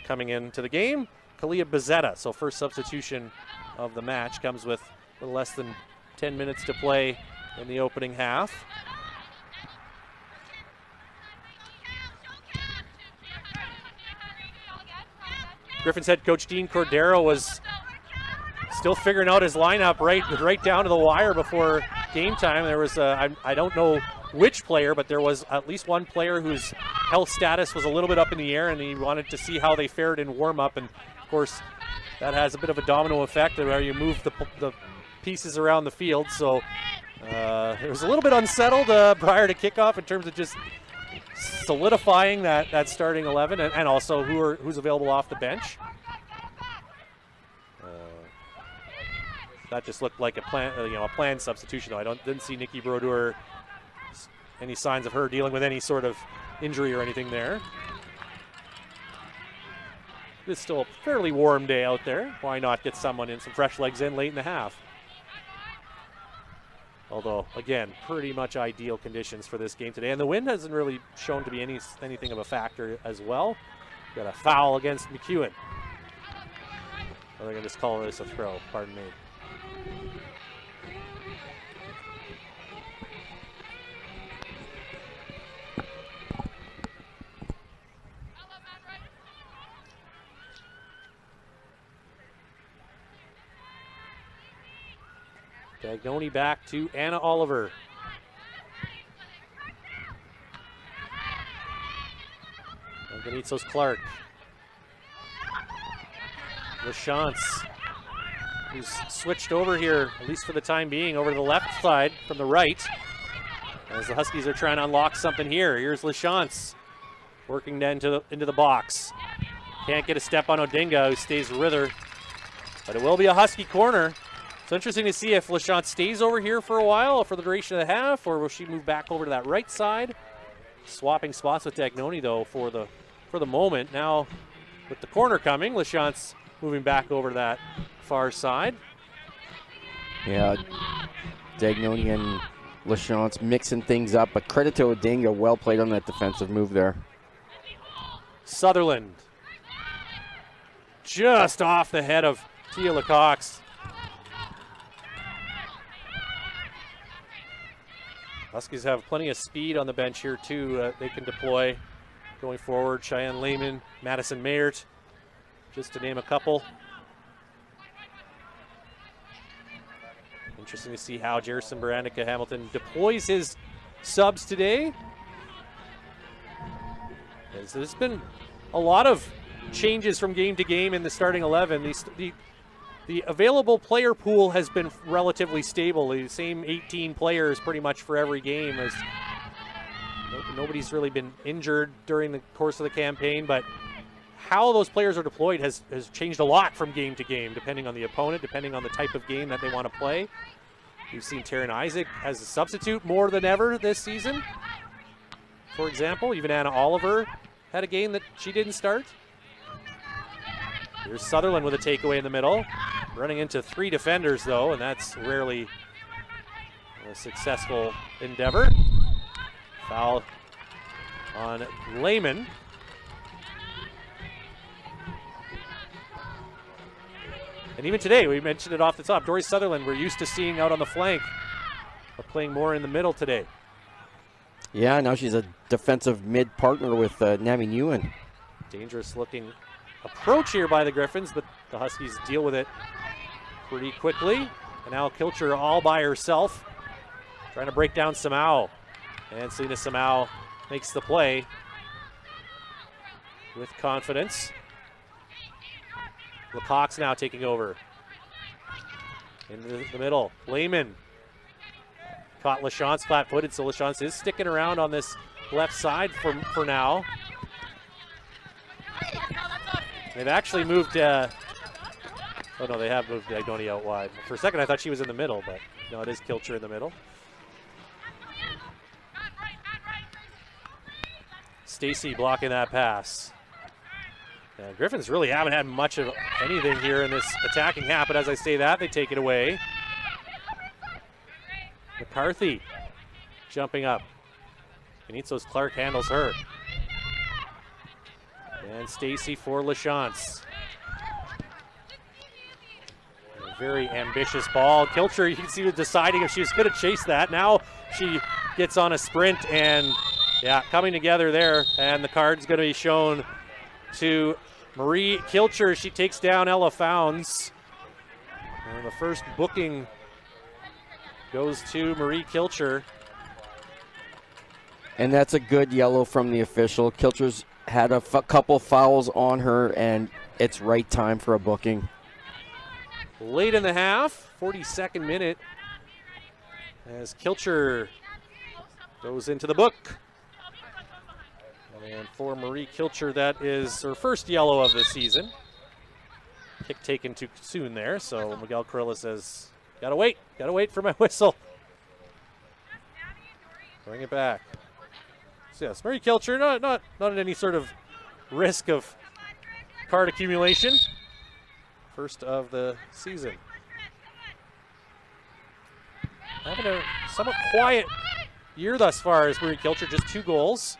coming into the game. Kalia Bezzetta. So first substitution of the match comes with a little less than 10 minutes to play in the opening half. Griffins head coach Dean Cordero was still figuring out his lineup right down to the wire before game time. There was I don't know which player, but there was at least one player whose health status was a little bit up in the air, and he wanted to see how they fared in warm-up. And of course, that has a bit of a domino effect where you move the pieces around the field. So it was a little bit unsettled prior to kickoff in terms of just solidifying that starting 11, and also who's available off the bench. That just looked like a planned substitution. Though I didn't see Nikki Brodeur, any signs of her dealing with any sort of injury or anything there. It's still a fairly warm day out there. Why not get some fresh legs in late in the half? Although, again, pretty much ideal conditions for this game today. And the wind hasn't really shown to be anything of a factor as well. Got a foul against MacEwan. Or they're going to just call this a throw, pardon me. Dagnoni back to Anna Oliver. Benitez Clark. LaChance, who's switched over here, at least for the time being, over to the left side from the right. As the Huskies are trying to unlock something here. Here's LaChance working into the box. Can't get a step on Odinga, who stays with her. But it will be a Husky corner. It's interesting to see if LaChance stays over here for a while for the duration of the half, or will she move back over to that right side? Swapping spots with Dagnoni, though, for the moment. Now, with the corner coming, LaChance moving back over to that far side. Yeah, Dagnoni and LaChance mixing things up, but credit to Odinga, well played on that defensive move there. Sutherland. Just off the head of Tia LaCox. Huskies have plenty of speed on the bench here, too. They can deploy going forward. Cheyenne Lehman, Madison Mayert, just to name a couple. Interesting to see how Jerson Baranica Hamilton deploys his subs today. As there's been a lot of changes from game to game in the starting 11. The available player pool has been relatively stable. The same 18 players pretty much for every game. As nobody's really been injured during the course of the campaign, but how those players are deployed has changed a lot from game to game, depending on the opponent, depending on the type of game that they want to play. We've seen Taryn Isaac as a substitute more than ever this season. For example, even Anna Oliver had a game that she didn't start. Here's Sutherland with a takeaway in the middle. Running into 3 defenders, though, and that's rarely a successful endeavor. Foul on Lehman. And even today, we mentioned it off the top, Dory Sutherland, we're used to seeing out on the flank, but playing more in the middle today. Yeah, now she's a defensive mid partner with Nami Nguyen. Dangerous looking approach here by the Griffins, but the Huskies deal with it pretty quickly. And now Kilcher all by herself, trying to break down Samau. And Selena Samau makes the play with confidence. LaCox now taking over. Into the middle. Lehman caught LaChance flat-footed, so LaChance is sticking around on this left side for now. They've actually moved, oh no, they have moved Dagnoni out wide. For a second I thought she was in the middle, but no, it is Kilcher in the middle. Stacy blocking that pass. Yeah, Griffins really haven't had much of anything here in this attacking half, but as I say that, they take it away. McCarthy jumping up. Benitzo's Clark handles her. And Stacy for LaChance. A very ambitious ball. Kilcher, you can see her deciding if she was going to chase that. Now she gets on a sprint and, yeah, coming together there. And the card's going to be shown to Marie Kilcher. She takes down Ella Founds. And the first booking goes to Marie Kilcher. And that's a good yellow from the official. Kilcher's had a couple fouls on her, and it's right time for a booking. Late in the half, 42nd minute, as Kilcher goes into the book. And for Marie Kilcher, that is her first yellow of the season. Kick taken too soon there, so Miguel Corilla says, gotta wait for my whistle. Bring it back. So yes, Marie Kilcher, not at any sort of risk of card accumulation. First of the season. Having a somewhat quiet year thus far as Marie Kilcher, just 2 goals.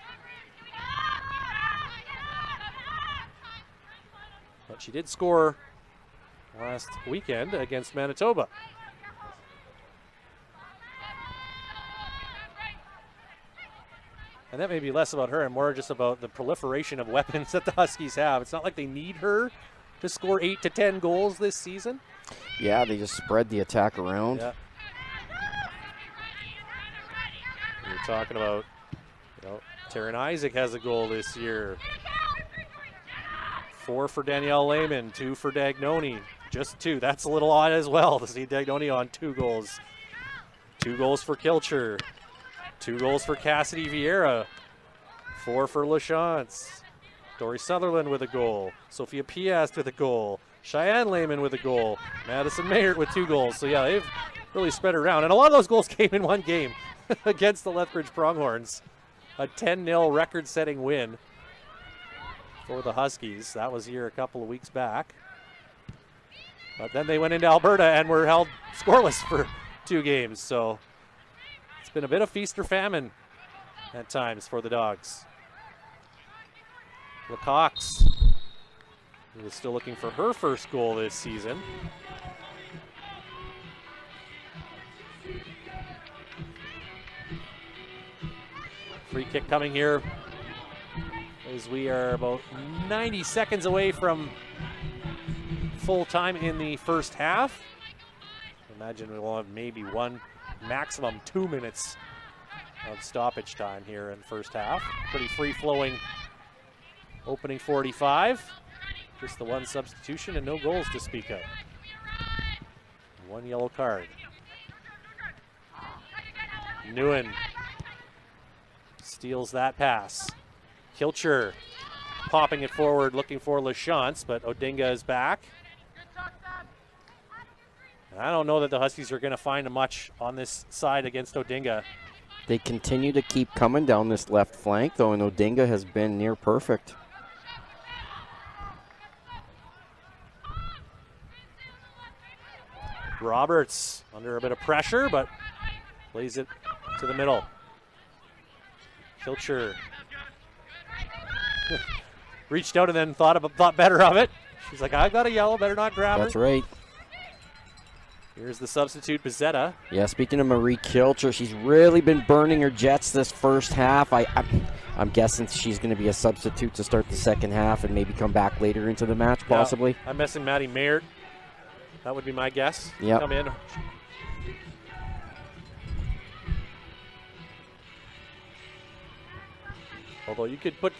But she did score last weekend against Manitoba. And that may be less about her and more just about the proliferation of weapons that the Huskies have. It's not like they need her to score 8 to 10 goals this season. Yeah, they just spread the attack around. Yeah. You're talking about, Taryn Isaac has a goal this year. 4 for Danielle Lehman, 2 for Dagnoni. Just 2. That's a little odd as well to see Dagnoni on 2 goals. 2 goals for Kilcher. 2 goals for Cassidy Vieira. 4 for LaChance. Dory Sutherland with a goal. Sophia Piast with a goal. Cheyenne Lehman with a goal. Madison Mayert with 2 goals. So, yeah, they've really spread it around. And a lot of those goals came in one game against the Lethbridge Pronghorns. A 10-0 record-setting win for the Huskies. That was here a couple of weeks back. But then they went into Alberta and were held scoreless for 2 games. So it's been a bit of feast or famine at times for the Dogs. LaCox, who is still looking for her first goal this season. Free kick coming here as we are about 90 seconds away from full time in the first half. Imagine we'll have maybe 1, maximum 2 minutes of stoppage time here in the first half. Pretty free-flowing opening 45. Just the 1 substitution and no goals to speak of. 1 yellow card. Nguyen steals that pass. Kilcher popping it forward, looking for LaChance, but Odinga is back. I don't know that the Huskies are going to find much on this side against Odinga. They continue to keep coming down this left flank, though, and Odinga has been near perfect. Roberts under a bit of pressure, but plays it to the middle. Kilcher reached out and then thought better of it. She's like, I got a yellow, better not grab That's her. right. Here's the substitute, Bezzetta. Yeah, speaking of Marie Kilcher, she's really been burning her jets this first half. I'm guessing she's going to be a substitute to start the second half and maybe come back later into the match, possibly. Yeah, I'm missing Maddie Mayert. That would be my guess. Yep. Come in. Although you could put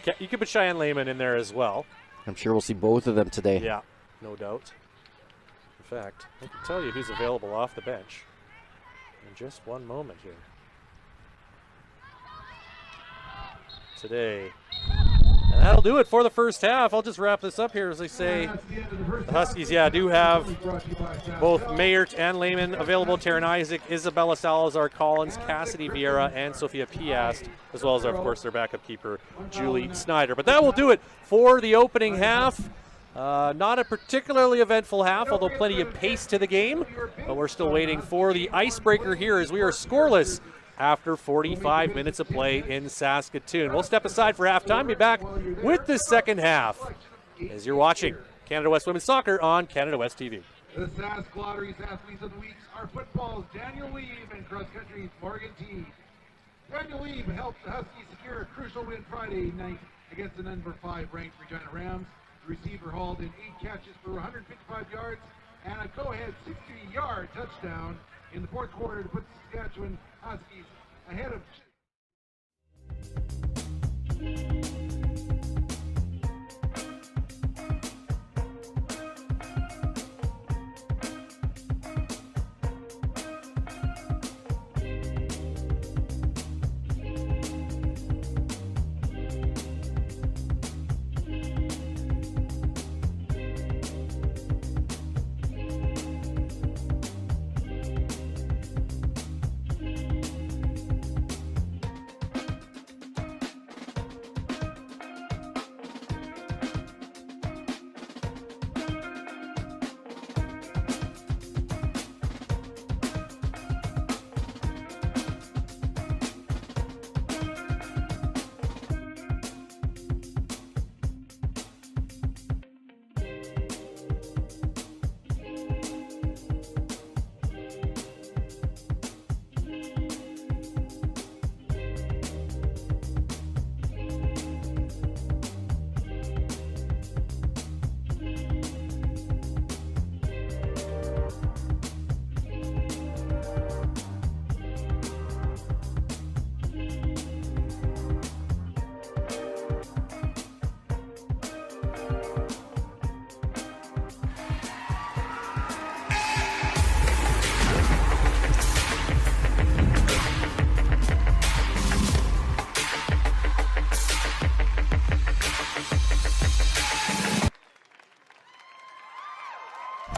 Cheyenne Lehman in there as well. I'm sure we'll see both of them today. Yeah, no doubt. In fact, I can tell you who's available off the bench in just one moment here. Today. And that'll do it for the first half. I'll just wrap this up here as I say the Huskies, do have both Mayert and Lehman available. Taryn Isaac, Isabella Salazar Collins, Cassidy Vieira, and Sophia Piast, as well as, of course, their backup keeper, Julie Snyder. But that will do it for the opening half. Not a particularly eventful half, although plenty of pace to the game. But we're still waiting for the icebreaker here as we are scoreless after 45 minutes of play in Saskatoon. We'll step aside for halftime, be back with the second half as you're watching Canada West Women's Soccer on Canada West TV. The Sask Lottery's athletes of the week are football's Daniel Weave and cross country's Morgan T. Daniel Weave helped the Huskies secure a crucial win Friday night against the number 5 ranked Regina Rams. The receiver hauled in 8 catches for 155 yards and a go-ahead 60-yard touchdown in the fourth quarter to put the Saskatchewan Huskies ahead of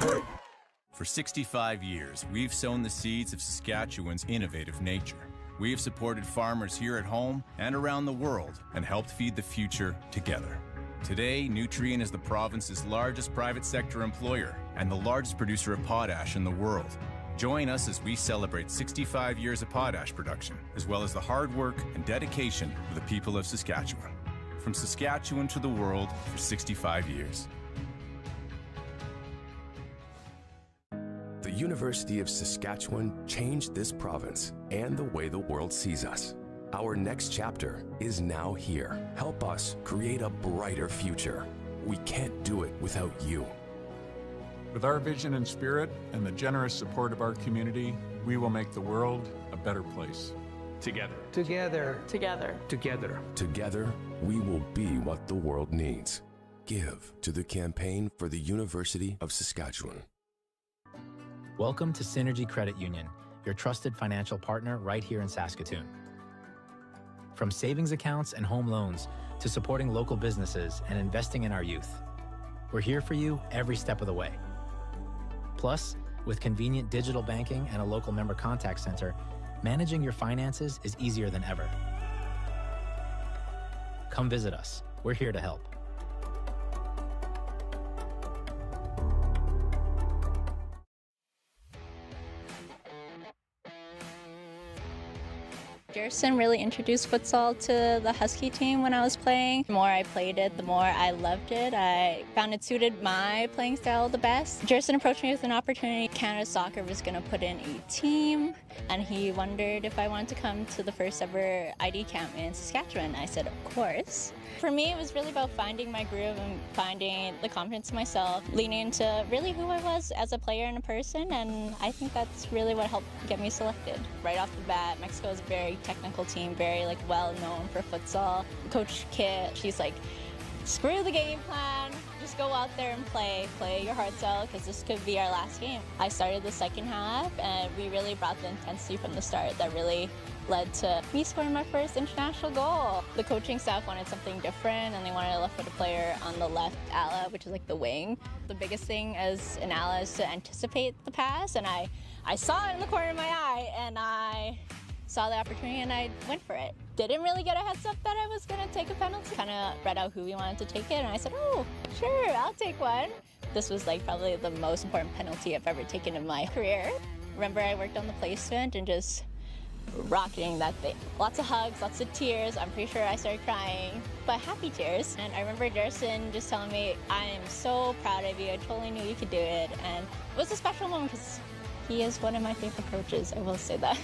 For 65 years, we've sown the seeds of Saskatchewan's innovative nature. We have supported farmers here at home and around the world and helped feed the future together. Today, Nutrien is the province's largest private sector employer and the largest producer of potash in the world. Join us as we celebrate 65 years of potash production, as well as the hard work and dedication of the people of Saskatchewan. From Saskatchewan to the world for 65 years. The University of Saskatchewan changed this province and the way the world sees us. Our next chapter is now here. Help us create a brighter future. We can't do it without you. With our vision and spirit and the generous support of our community, we will make the world a better place. Together. Together. Together. Together. Together, we will be what the world needs. Give to the campaign for the University of Saskatchewan. Welcome to Synergy Credit Union, your trusted financial partner right here in Saskatoon. From savings accounts and home loans to supporting local businesses and investing in our youth, we're here for you every step of the way. Plus, with convenient digital banking and a local member contact center, managing your finances is easier than ever. Come visit us. We're here to help. Gerson really introduced futsal to the Husky team when I was playing. The more I played it, the more I loved it. I found it suited my playing style the best. Gerson approached me with an opportunity. Canada Soccer was going to put in a team, and he wondered if I wanted to come to the first ever ID camp in Saskatchewan. I said, of course. For me, it was really about finding my groove and finding the confidence in myself, leaning into really who I was as a player and a person, and I think that's really what helped get me selected. Right off the bat, Mexico is a very technical team, very well known for futsal. Coach Kit, she's like, screw the game plan, just go out there and play your hearts out, because this could be our last game. I started the second half, and we really brought the intensity from the start that really led to me scoring my first international goal. The coaching staff wanted something different, and they wanted a left-footed player on the left ala, which is like the wing. The biggest thing as an ala is to anticipate the pass, and I saw it in the corner of my eye, and I saw the opportunity and I went for it. Didn't really get a heads up that I was going to take a penalty. Kind of read out who we wanted to take it, and I said, oh, sure, I'll take one. This was probably the most important penalty I've ever taken in my career. Remember, I worked on the placement and just rocketing that thing. Lots of hugs, lots of tears. I'm pretty sure I started crying, but happy tears. And I remember Gerson just telling me, I am so proud of you. I totally knew you could do it. And it was a special moment because he is one of my favorite coaches, I will say that.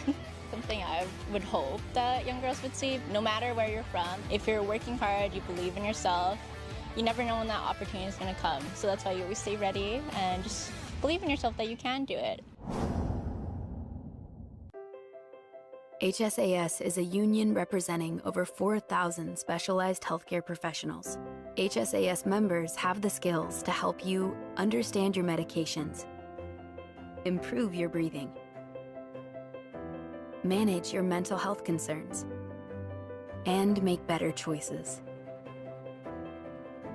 Something I would hope that young girls would see, no matter where you're from, if you're working hard, you believe in yourself, you never know when that opportunity is going to come. So that's why you always stay ready and just believe in yourself that you can do it. HSAS is a union representing over 4,000 specialized healthcare professionals. HSAS members have the skills to help you understand your medications, improve your breathing, manage your mental health concerns, and make better choices.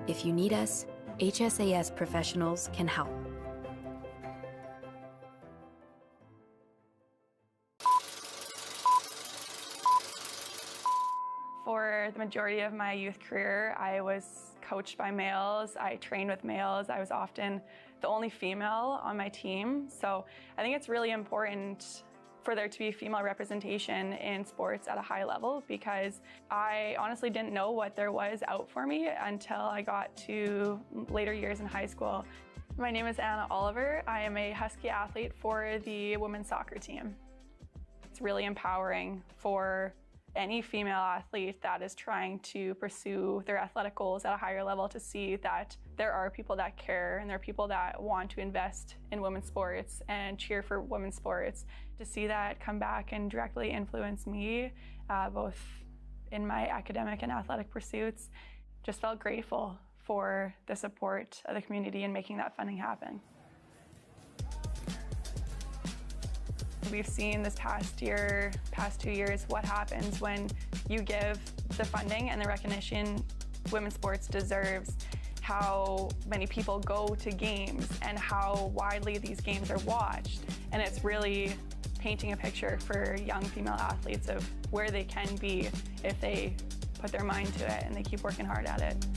If you need us, HSAS professionals can help. For the majority of my youth career, I was coached by males, I trained with males, I was often the only female on my team. So I think it's really important for there to be female representation in sports at a high level, because I honestly didn't know what there was out for me until I got to later years in high school. My name is Anna Oliver. I am a Husky athlete for the women's soccer team. It's really empowering for any female athlete that is trying to pursue their athletic goals at a higher level to see that there are people that care and there are people that want to invest in women's sports and cheer for women's sports. To see that come back and directly influence me, both in my academic and athletic pursuits, just felt grateful for the support of the community in making that funding happen. We've seen this past 2 years, what happens when you give the funding and the recognition women's sports deserves, how many people go to games and how widely these games are watched. And it's really painting a picture for young female athletes of where they can be if they put their mind to it and they keep working hard at it.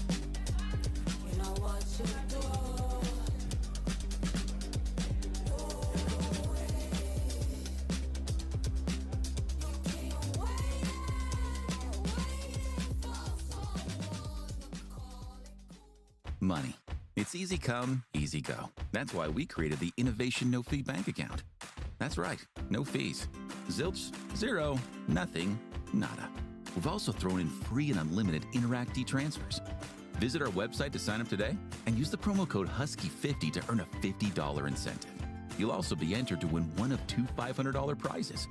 Money. It's easy come, easy go. That's why we created the Innovation No Fee Bank Account. That's right, no fees. Zilch, zero, nothing, nada. We've also thrown in free and unlimited Interact e-transfers. Visit our website to sign up today and use the promo code HUSKY50 to earn a $50 incentive. You'll also be entered to win one of two $500 prizes.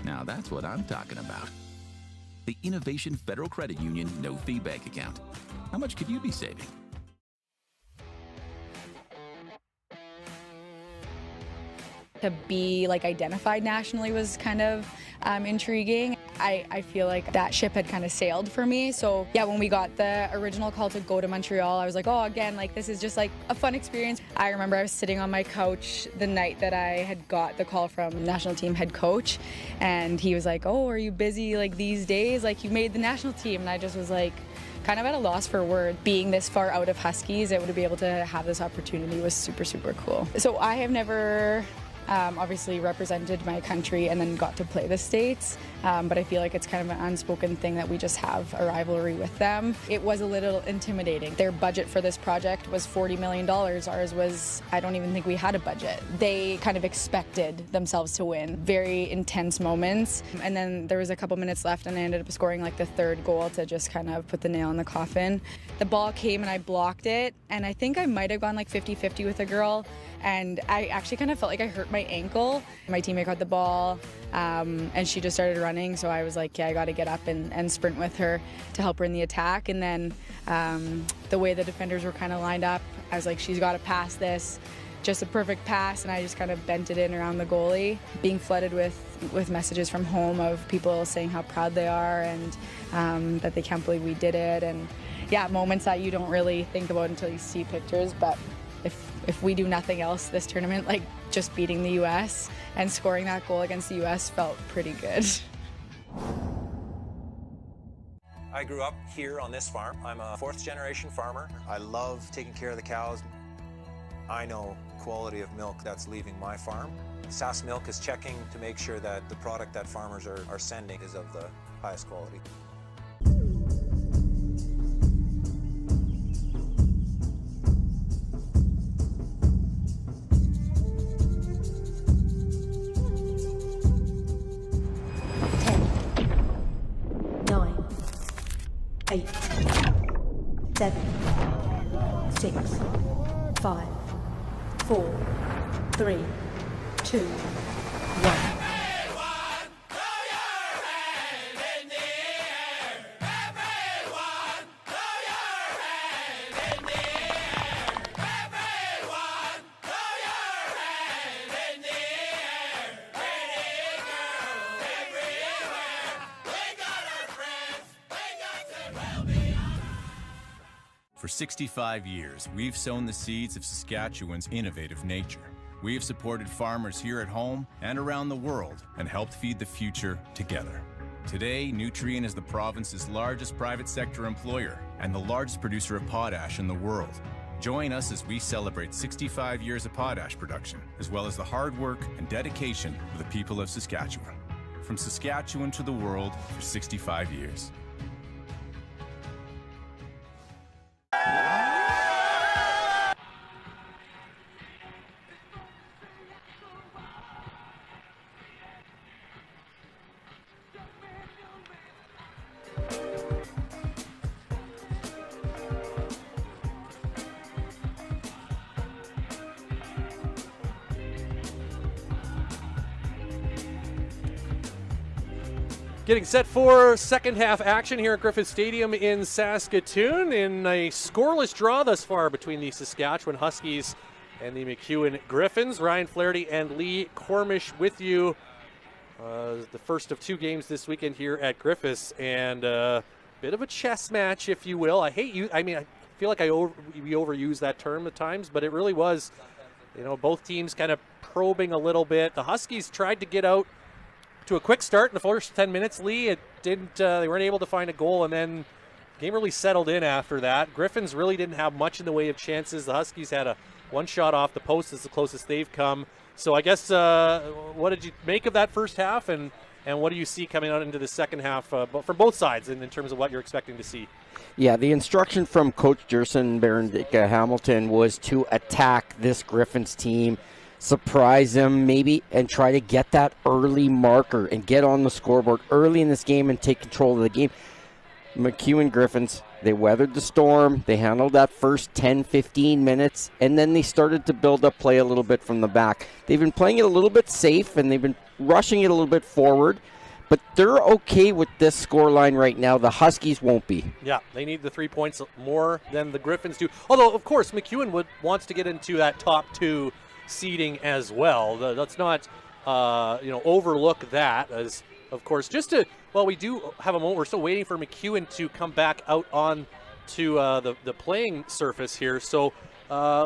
Now that's what I'm talking about. The Innovation Federal Credit Union No Fee Bank Account. How much could you be saving? To be identified nationally was kind of intriguing. I feel like that ship had kind of sailed for me. So yeah, when we got the original call to go to Montreal, I was like, oh, again, this is just a fun experience. I remember I was sitting on my couch the night that I had got the call from national team head coach, and he was like, oh, are you busy these days? You made the national team. And I just was kind of at a loss for words. Being this far out of Huskies, able to be able to have this opportunity was super, super cool. So I have never obviously represented my country and then got to play the States, but I feel like it's kind of an unspoken thing that we just have a rivalry with them. It was a little intimidating. Their budget for this project was $40 million. Ours was, I don't even think we had a budget. They kind of expected themselves to win. Very intense moments. And then there was a couple minutes left and I ended up scoring the third goal to just kind of put the nail in the coffin. The ball came and I blocked it, and I think I might have gone 50-50 with a girl, and I actually kind of felt like I hurt my ankle. My teammate got the ball and she just started running, so I was like, yeah, I got to get up and sprint with her to help her in the attack. And then the way the defenders were kind of lined up, I was like, she's got to pass this. Just a perfect pass, and I just kind of bent it in around the goalie. Being flooded with messages from home of people saying how proud they are and that they can't believe we did it. And yeah, moments that you don't really think about until you see pictures. But if we do nothing else this tournament, just beating the U.S. and scoring that goal against the U.S. felt pretty good. I grew up here on this farm. I'm a fourth-generation farmer. I love taking care of the cows. I know quality of milk that's leaving my farm. Sask Milk is checking to make sure that the product that farmers are sending is of the highest quality. Eight, 7, 6, 5, 4, 3, 2, 1. For 65 years, we've sown the seeds of Saskatchewan's innovative nature. We have supported farmers here at home and around the world and helped feed the future together. Today, Nutrien is the province's largest private sector employer and the largest producer of potash in the world. Join us as we celebrate 65 years of potash production, as well as the hard work and dedication of the people of Saskatchewan. From Saskatchewan to the world for 65 years. Getting set for second half action here at Griffiths Stadium in Saskatoon in a scoreless draw thus far between the Saskatchewan Huskies and the MacEwan Griffins. Ryan Flaherty and Lee Cormish with you. The first of two games this weekend here at Griffiths, and a bit of a chess match, if you will. I feel like we overuse that term at times, but it really was, both teams kind of probing a little bit. The Huskies tried to get out to a quick start in the first 10 minutes, Lee. It didn't. They weren't able to find a goal, and then the game really settled in after that. Griffins really didn't have much in the way of chances. The Huskies had one shot off the post. Is the closest they've come. So I guess what did you make of that first half, and what do you see coming out into the second half from both sides in terms of what you're expecting to see? Yeah, the instruction from Coach Jerson Berendika Hamilton was to attack this Griffins team, surprise them maybe, and try to get that early marker and get on the scoreboard early in this game and take control of the game. MacEwan Griffins, they weathered the storm. They handled that first 10-15 minutes, and then they started to build up play a little bit from the back. They've been playing it a little bit safe, and they've been rushing it a little bit forward, but they're okay with this scoreline right now. The Huskies won't be. Yeah, they need the 3 points more than the Griffins do. Although, of course, MacEwan wants to get into that top 2 seeding as well. Let's not overlook that, as of course, we do have a moment. We're still waiting for MacEwan to come back out on to the playing surface here. So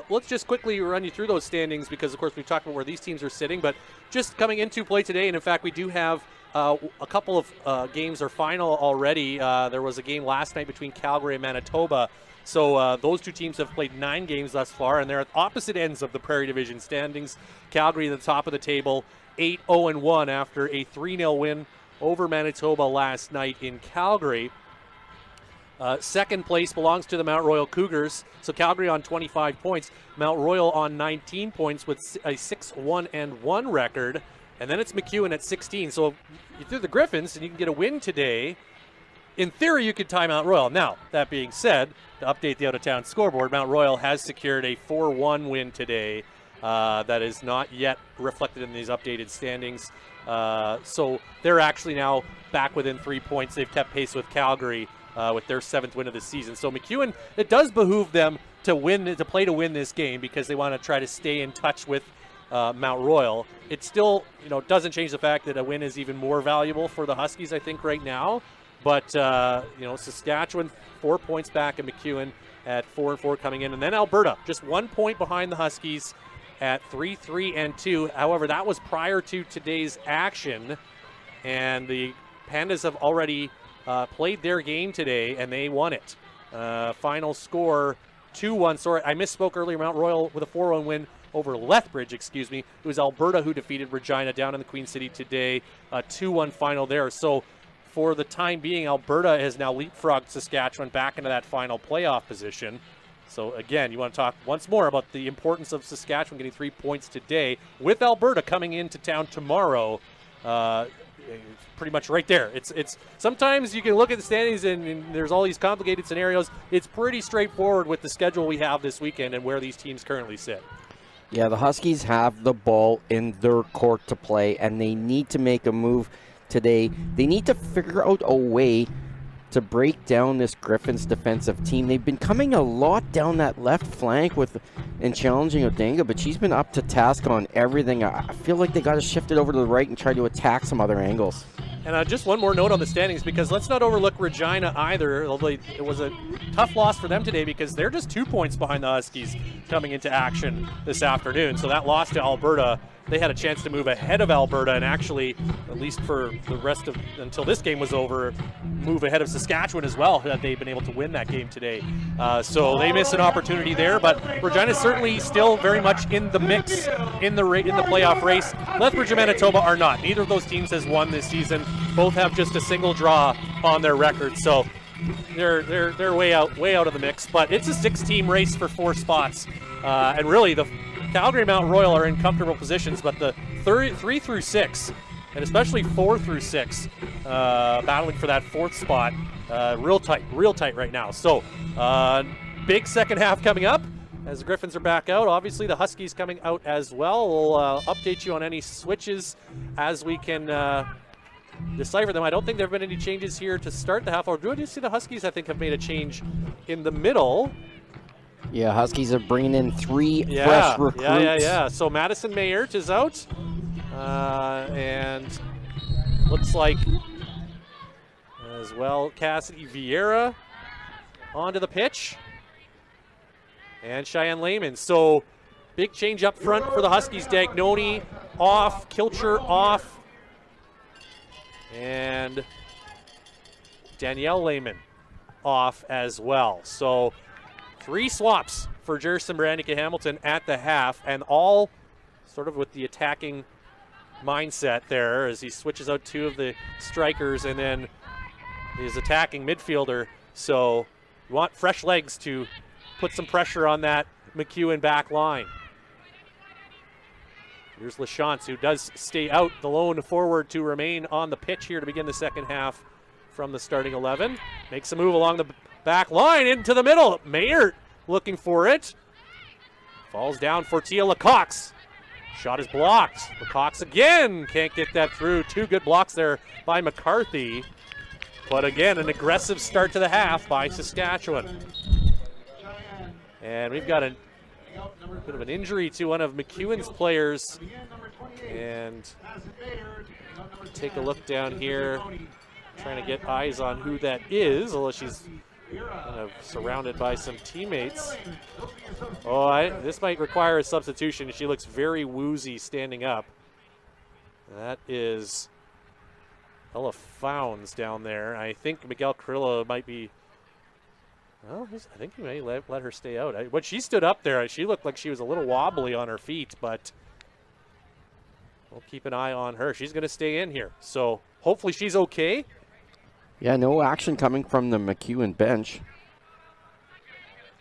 let's just quickly run you through those standings, because of course we've talked about where these teams are sitting, but just coming into play today, and in fact we do have a couple of games are final already. There was a game last night between Calgary and Manitoba. So those two teams have played 9 games thus far, and they're at opposite ends of the Prairie Division standings. Calgary at the top of the table, 8-0-1 after a 3-0 win over Manitoba last night in Calgary. Second place belongs to the Mount Royal Cougars. So Calgary on 25 points, Mount Royal on 19 points with a 6-1-1 record. And then it's MacEwan at 16. So if you do the Griffins and you can get a win today, in theory, you could tie Mount Royal. Now, that being said, to update the out-of-town scoreboard, Mount Royal has secured a 4-1 win today. That is not yet reflected in these updated standings. So they're actually now back within 3 points. They've kept pace with Calgary with their 7th win of the season. So MacEwan, it does behoove them to play to win this game, because they want to try to stay in touch with Mount Royal. It still, doesn't change the fact that a win is even more valuable for the Huskies, I think, right now. But, Saskatchewan 4 points back, and MacEwan at 4-4 coming in. And then Alberta, just 1 point behind the Huskies at 3-3-2. However, that was prior to today's action. And the Pandas have already played their game today, and they won it. Final score 2-1. Sorry, I misspoke earlier. Mount Royal with a 4-1 win over Lethbridge, excuse me. It was Alberta who defeated Regina down in the Queen City today. A 2-1 final there. So for the time being, Alberta has now leapfrogged Saskatchewan back into that final playoff position. So again, you want to talk once more about the importance of Saskatchewan getting 3 points today, with Alberta coming into town tomorrow. Pretty much right there. It's sometimes you can look at the standings and there's all these complicated scenarios. It's pretty straightforward with the schedule we have this weekend and where these teams currently sit. Yeah, the Huskies have the ball in their court to play, and they need to make a move today. They need to figure out a way to break down this Griffins defensive team. They've been coming a lot down that left flank and challenging Odenga, but she's been up to task on everything. I feel like they got to shift it over to the right and try to attack some other angles. And just one more note on the standings, because let's not overlook Regina either, although it was a tough loss for them today because they're just 2 points behind the Huskies coming into action this afternoon. So that loss to Alberta, they had a chance to move ahead of Alberta and actually, at least for the rest of, until this game was over, move ahead of Saskatchewan as well, that they've been able to win that game today. So they missed an opportunity there, but Regina's certainly still very much in the mix in the playoff race. Lethbridge and Manitoba are not. Neither of those teams has won this season. Both have just a single draw on their record, so they're way out of the mix. But it's a 6-team race for 4 spots, and really the Calgary and Mount Royal are in comfortable positions, but the 3 through 6, and especially 4 through 6, battling for that 4th spot, real tight right now. So big second half coming up as the Griffins are back out. Obviously the Huskies coming out as well. We'll update you on any switches as we can decipher them. I don't think there have been any changes here to start the half. Or do I just see the Huskies, I think, have made a change in the middle. Yeah, Huskies are bringing in 3 fresh recruits. Yeah. So Madison Mayert is out. And looks like as well Cassidy Vieira onto the pitch. and Cheyenne Lehman. So big change up front for the Huskies. Dagnoni off, Kilcher off, and Danielle Lehman off as well. So 3 swaps for Jerson Brandica Hamilton at the half, and all sort of with the attacking mindset there as he switches out 2 of the strikers and then his attacking midfielder. So you want fresh legs to put some pressure on that MacEwan back line. Here's LaChance, who does stay out, the lone forward to remain on the pitch here to begin the second half from the starting 11. Makes a move along the back line into the middle. Mayert looking for it. Falls down for Tia LaCox. Shot is blocked. LaCox again can't get that through. 2 good blocks there by McCarthy. But again, an aggressive start to the half by Saskatchewan. And we've got a bit of an injury to one of MacEwan's players. And take a look down here, trying to get eyes on who that is, although she's kind of surrounded by some teammates. Oh, this might require a substitution. She looks very woozy standing up. That is Ella Founds down there. I think Miguel Carrillo might be, well, I think he may let her stay out. When she stood up there, she looked like she was a little wobbly on her feet, but we'll keep an eye on her. She's going to stay in here, so hopefully she's okay. Yeah, no action coming from the MacEwan bench.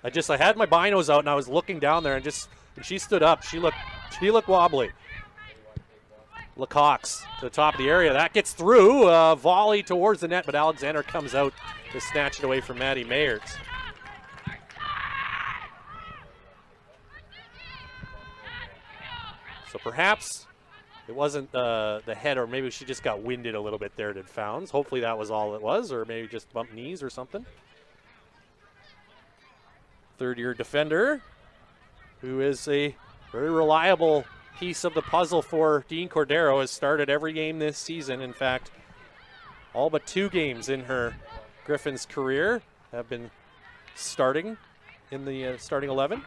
I had my binos out and I was looking down there, and when she stood up, she looked wobbly. LaCox to the top of the area. That gets through. Volley towards the net, but Alexander comes out to snatch it away from Maddie Mayert. So perhaps it wasn't the head, or maybe she just got winded a little bit there, did Founds. Hopefully that was all it was, or maybe just bumped knees or something. Third-year defender, who is a very reliable piece of the puzzle for Dean Cordero, has started every game this season. In fact, all but 2 games in her Griffins career have been starting in the starting 11.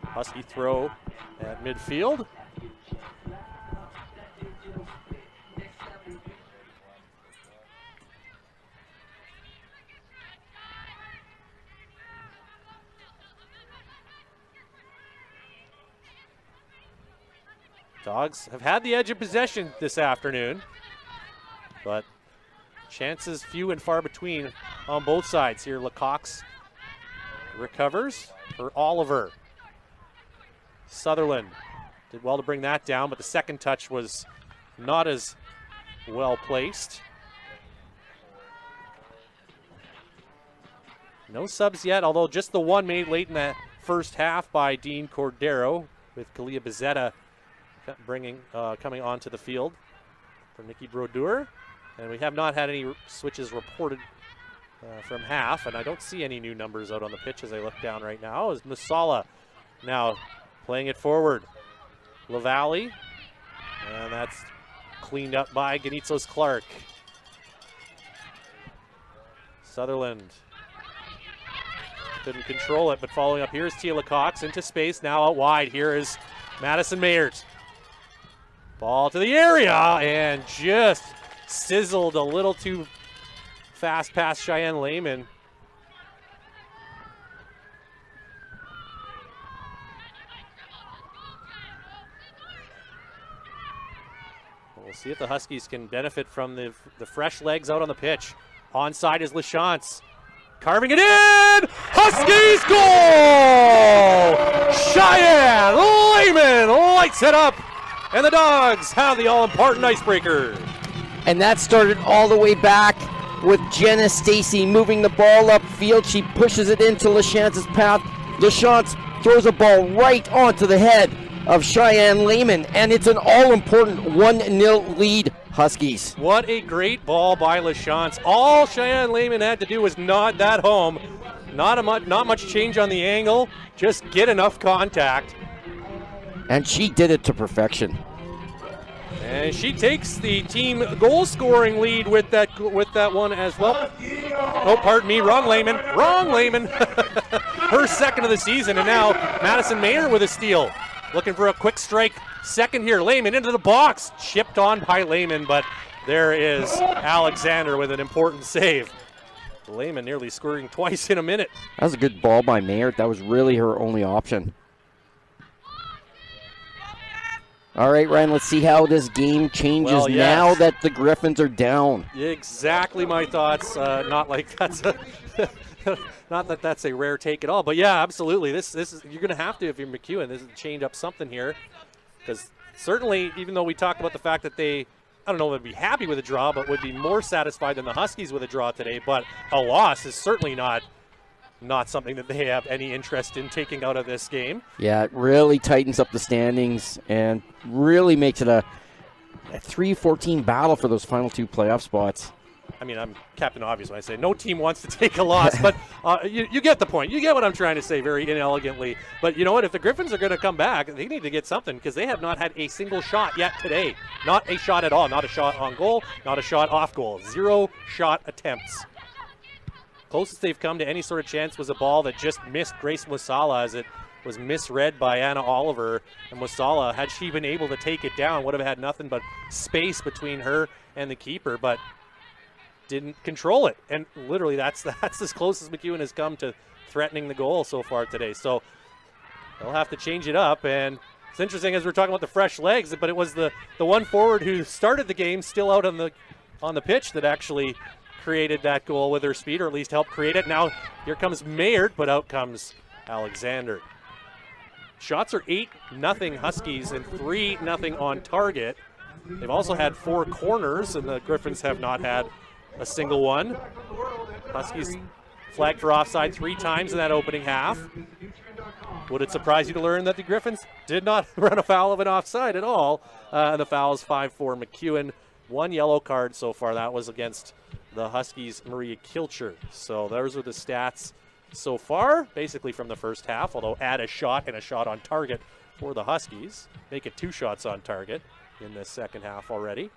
Husky throw at midfield. Dogs have had the edge of possession this afternoon, but chances few and far between on both sides here. LaCox recovers for Oliver. Sutherland did well to bring that down, but the second touch was not as well placed. No subs yet, although just the one made late in the first half by Dean Cordero, with Kalia Bezetta coming onto the field for Nikki Brodeur. And we have not had any switches reported from half, and I don't see any new numbers out on the pitch as I look down right now, as Musala now playing it forward. LaValle, and that's cleaned up by Ganitsos Clark. Sutherland couldn't control it, but following up here is Tia LaCox into space, now out wide. Here is Madison Mayert. Ball to the area, and just sizzled a little too fast past Cheyenne Lehman. We'll see if the Huskies can benefit from the fresh legs out on the pitch. Onside is LaChance. Carving it in! Huskies goal! Cheyenne Lehman lights it up, and the Dogs have the all-important icebreaker. And that started all the way back with Jenna Stacy moving the ball upfield. She pushes it into LaChance's path. LaChance throws a ball right onto the head of Cheyenne Lehman, and it's an all-important 1-0 lead, Huskies. What a great ball by LaChance. All Cheyenne Lehman had to do was nod that home. Not much change on the angle, just get enough contact, And she did it to perfection. And she takes the team goal-scoring lead with that one as well. Oh, pardon me, wrong Lehman. Her second of the season, and now Madison Mayer with a steal. Looking for a quick strike second here. Lehman into the box. Chipped on by Lehman, but there is Alexander with an important save. Lehman nearly scoring twice in a minute. That was a good ball by Mayer. That was really her only option. All right, Ryan, let's see how this game changes now that the Griffins are down. Exactly my thoughts. Not like that's a not that that's a rare take at all, but yeah, absolutely. This is, you're going to have to, if you're MacEwan, this is change up something here, because certainly, even though we talked about the fact that they, I don't know, would be happy with a draw, but would be more satisfied than the Huskies with a draw today. But a loss is certainly not something that they have any interest in taking out of this game. Yeah, it really tightens up the standings and really makes it a 3-14 battle for those final two playoff spots. I mean, I'm Captain Obvious when I say no team wants to take a loss, but you get the point. You get what I'm trying to say very inelegantly. But you know what? If the Griffins are going to come back, they need to get something, because they have not had a single shot yet today. Not a shot at all. Not a shot on goal. Not a shot off goal. 0 shot attempts. Closest they've come to any sort of chance was a ball that just missed Grace Wasala as it was misread by Anna Oliver. And Wasala, had she been able to take it down, would have had nothing but space between her and the keeper, but didn't control it. And literally that's as close as MacEwan has come to threatening the goal so far today. So they'll have to change it up. And it's interesting as we're talking about the fresh legs, but it was the one forward who started the game still out on the pitch that actually created that goal with her speed, or at least helped create it. Now here comes Mayer, but out comes Alexander. Shots are 8-0 Huskies and 3-0 on target. They've also had 4 corners, and the Griffins have not had a single one. Huskies flagged for offside 3 times in that opening half. Would it surprise you to learn that the Griffins did not run afoul of an offside at all? The foul is 5-4 MacEwan. 1 yellow card so far. That was against the Huskies' Maria Kilcher. So those are the stats so far, basically from the first half, although add a shot and a shot on target for the Huskies. Make it 2 shots on target in the second half already.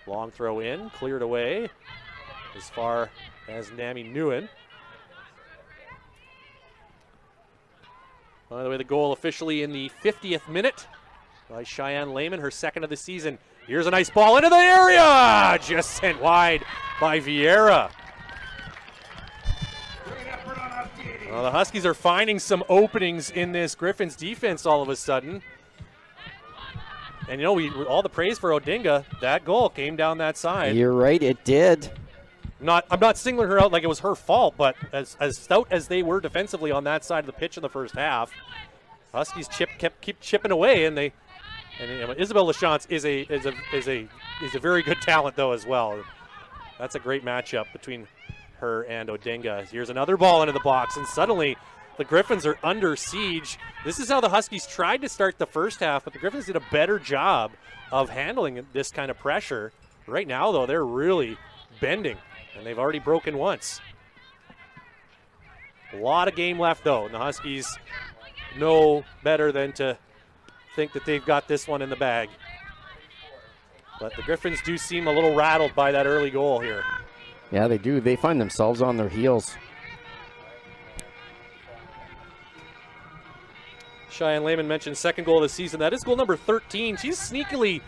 Long throw in, cleared away as far as Nami Nguyen. By the way, the goal officially in the 50th minute by Cheyenne Lehman, her second of the season. Here's a nice ball into the area! Just sent wide by Vieira. Well, the Huskies are finding some openings in this Griffins defense all of a sudden. And, you know, all the praise for Odinga. That goal came down that side. You're right, it did. I'm not singling her out like it was her fault, but as stout as they were defensively on that side of the pitch in the first half, Huskies keep chipping away, and Isabel Lachance is a very good talent though as well. That's a great matchup between her and Odinga. Here's another ball into the box, and suddenly the Griffins are under siege. This is how the Huskies tried to start the first half, but the Griffins did a better job of handling this kind of pressure. Right now, though, they're really bending, and they've already broken once. A lot of game left, though, and the Huskies know better than to think that they've got this one in the bag. But the Griffins do seem a little rattled by that early goal here. Yeah, they do. They find themselves on their heels. Cheyenne Lehman mentioned second goal of the season. That is goal number 13. She's sneakily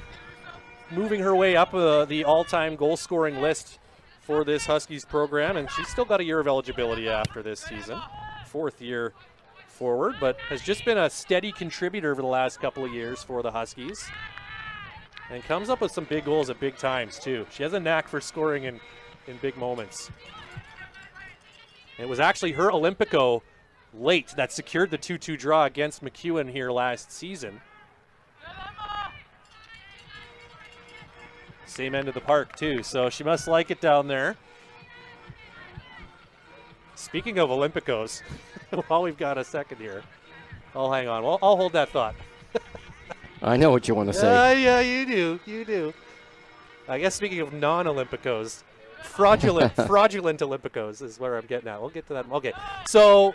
moving her way up the all-time goal-scoring list for this Huskies program, and she's still got a year of eligibility after this season. 4th year forward, but has just been a steady contributor over the last couple of years for the Huskies, and comes up with some big goals at big times, too. She has a knack for scoring in big moments. It was actually her Olympico late that secured the 2-2 draw against MacEwan here last season. Same end of the park, too, so she must like it down there. Speaking of Olympicos, while we've got a second here, hang on. Well, I'll hold that thought. I know what you want to say. Yeah, you do. I guess speaking of non-Olympicos, fraudulent Olympicos is where I'm getting at. We'll get to that. Okay, so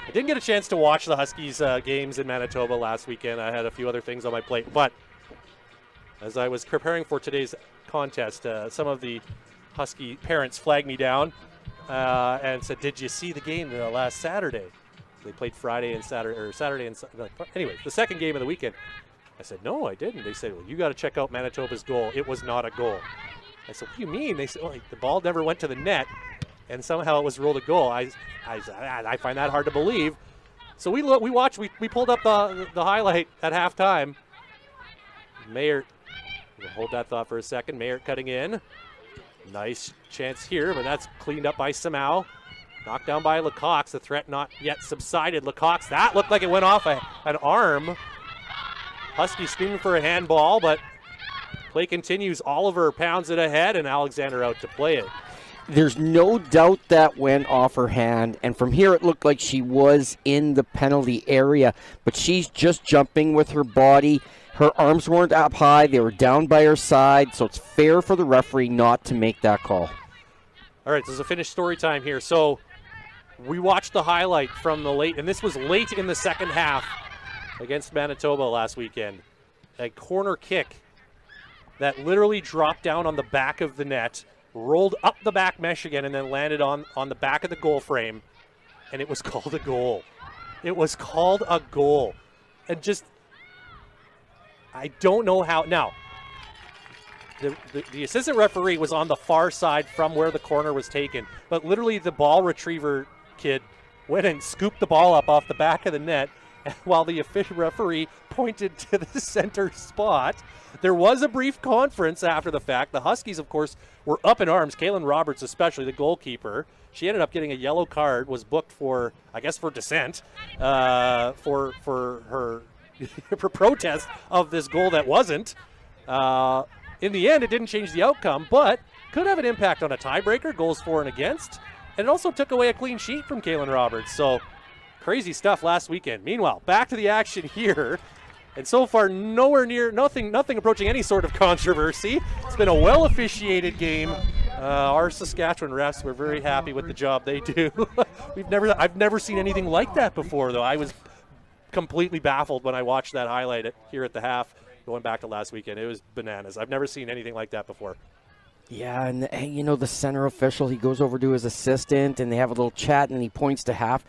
the Didn't get a chance to watch the Huskies games in Manitoba last weekend. I had a few other things on my plate. But as I was preparing for today's contest, some of the Husky parents flagged me down and said, "Did you see the game last Saturday?" They played Friday and Saturday, or Saturday and anyway, the second game of the weekend. I said, "No, I didn't." They said, "Well, you got to check out Manitoba's goal. It was not a goal." I said, "What do you mean?" They said, "Well, the ball never went to the net, and somehow it was ruled a goal." I find that hard to believe. So we watched. We pulled up the highlight at halftime. Mayer, we'll hold that thought for a second. Mayer cutting in. Nice chance here, but that's cleaned up by Samau. Knocked down by Lecoq. The threat not yet subsided. Lecoq, that looked like it went off an arm. Husky screaming for a handball, but play continues. Oliver pounds it ahead, and Alexander out to play it. There's no doubt that went off her hand, and from here it looked like she was in the penalty area, but she's just jumping with her body. Her arms weren't up high. They were down by her side, so it's fair for the referee not to make that call. All right, this is a finished story time here. So we watched the highlight from the late, and this was late in the second half against Manitoba last weekend. A corner kick that literally dropped down on the back of the net, rolled up the back mesh again, and then landed on the back of the goal frame, and it was called a goal. It was called a goal. And just, I don't know how. Now, the assistant referee was on the far side from where the corner was taken, but literally the ball retriever kid went and scooped the ball up off the back of the net, while the official referee pointed to the center spot. There was a brief conference after the fact. The Huskies, of course, were up in arms. Kaylin Roberts, especially the goalkeeper. She ended up getting a yellow card, was booked for, I guess, for dissent, for her for protest of this goal that wasn't. In the end, it didn't change the outcome, but could have an impact on a tiebreaker, goals for and against. And it also took away a clean sheet from Kaylin Roberts. So crazy stuff last weekend. Meanwhile, back to the action here. And so far, nowhere near, nothing approaching any sort of controversy. It's been a well-officiated game. Our Saskatchewan refs were very happy with the job they do. I've never seen anything like that before, though. I was completely baffled when I watched that highlight here at the half, going back to last weekend. It was bananas. I've never seen anything like that before. Yeah, and you know, the center official, he goes over to his assistant, and they have a little chat, and he points to half.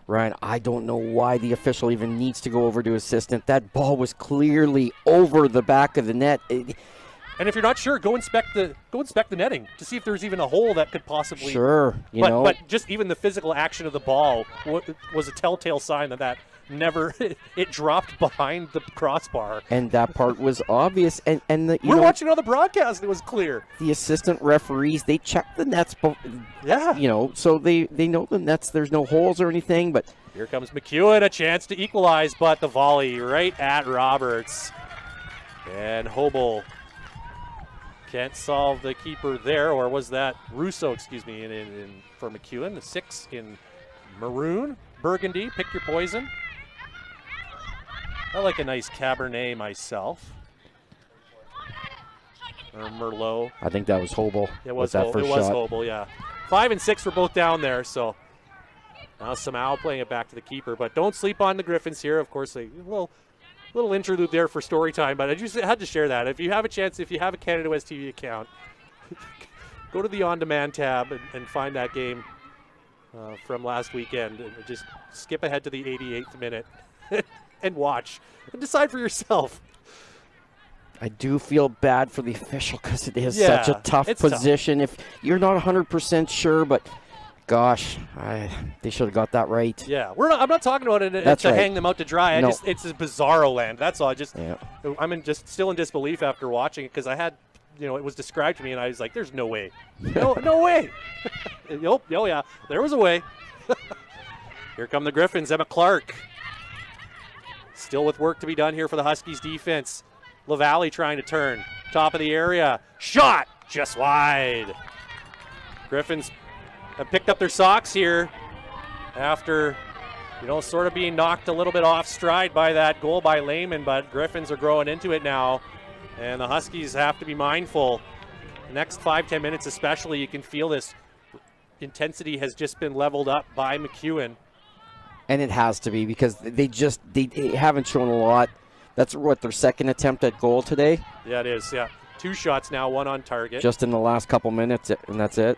Ryan, I don't know why the official even needs to go over to his assistant. That ball was clearly over the back of the net. And if you're not sure, go inspect the netting to see if there's even a hole that could possibly. Sure, but just even the physical action of the ball was a telltale sign that never it dropped behind the crossbar. And that part was obvious. And we're watching it on the broadcast. It was clear. The assistant referees, they check the nets. Yeah. You know, so they know the nets. There's no holes or anything. But here comes MacEwan, a chance to equalize, but the volley right at Roberts. And Hobel can't solve the keeper there, or was that Russo, excuse me, in for MacEwan. The 6 in maroon, burgundy, pick your poison. I like a nice Cabernet myself. Or Merlot. I think that was Hobel. It was that first shot. It was Hobel, yeah. 5 and 6 were both down there, so now Samau playing it back to the keeper. But don't sleep on the Griffins here. Of course, a little interlude there for story time, but I just had to share that. If you have a chance, if you have a Canada West TV account, go to the on-demand tab and find that game from last weekend, and just skip ahead to the 88th minute and watch and decide for yourself. I do feel bad for the official because it is such a tough position. If you're not 100% sure, but gosh, they should have got that right. Yeah, I'm not talking about it to hang them out to dry. It's a bizarro land. That's all. I'm still in disbelief after watching it because I had, it was described to me and I was like, "There's no way, no way." Oh yeah, there was a way. Here come the Griffins. Emma Clark. Still with work to be done here for the Huskies defense. LaValle trying to turn. Top of the area. Shot just wide. Griffins have picked up their socks here after, sort of being knocked a little bit off stride by that goal by Lehman, but Griffins are growing into it now, and the Huskies have to be mindful. The next 5-10 minutes especially, you can feel this intensity has just been leveled up by MacEwan. And it has to be because they haven't shown a lot. That's what, their second attempt at goal today? Yeah, it is, yeah. 2 shots now, 1 on target. Just in the last couple minutes, and that's it.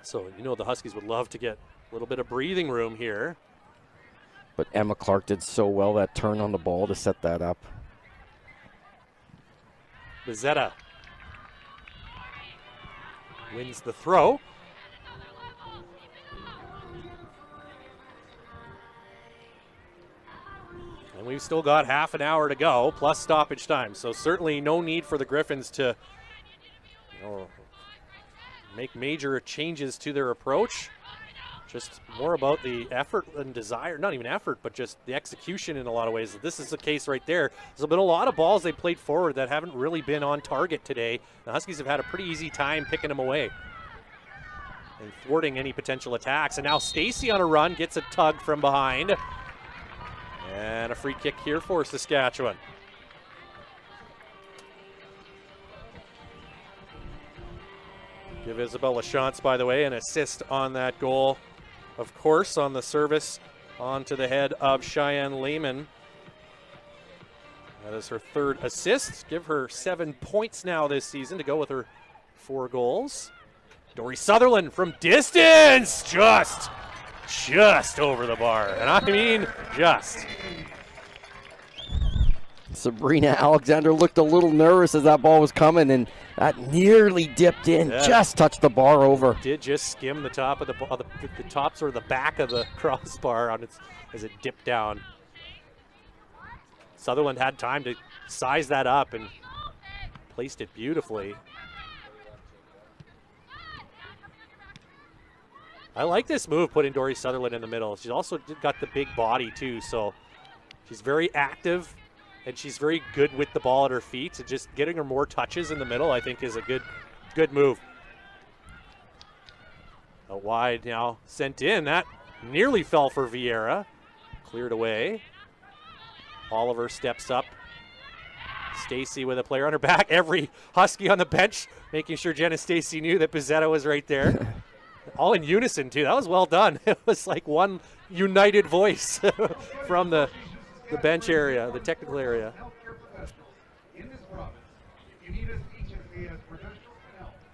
So, the Huskies would love to get a little bit of breathing room here. But Emma Clark did so well that turn on the ball to set that up. Bizzetta wins the throw. And we've still got half an hour to go, plus stoppage time. So certainly no need for the Griffins to make major changes to their approach. Just more about the effort and desire, not even effort, but just the execution in a lot of ways. This is the case right there. There's been a lot of balls they played forward that haven't really been on target today. The Huskies have had a pretty easy time picking them away and thwarting any potential attacks. And now Stacy on a run, gets a tug from behind. And a free kick here for Saskatchewan. Give Isabel a chance, by the way, an assist on that goal. Of course, on the service onto the head of Cheyenne Lehman. That is her 3rd assist. Give her 7 points now this season to go with her 4 goals. Dory Sutherland from distance, just over the bar. And I mean just. Sabrina Alexander looked a little nervous as that ball was coming, and that nearly dipped in, just touched the bar over. Did just skim the top of the top, sort of the back of the crossbar on its as it dipped down. Sutherland had time to size that up and placed it beautifully. I like this move, putting Dory Sutherland in the middle. She's also got the big body too, so she's very active. And she's very good with the ball at her feet. So just getting her more touches in the middle, I think, is a good move. A wide now sent in. That nearly fell for Vieira. Cleared away. Oliver steps up. Stacy with a player on her back. Every Husky on the bench making sure Jenna Stacy knew that Bizzetta was right there. All in unison, too. That was well done. It was like one united voice from the bench area, the technical area.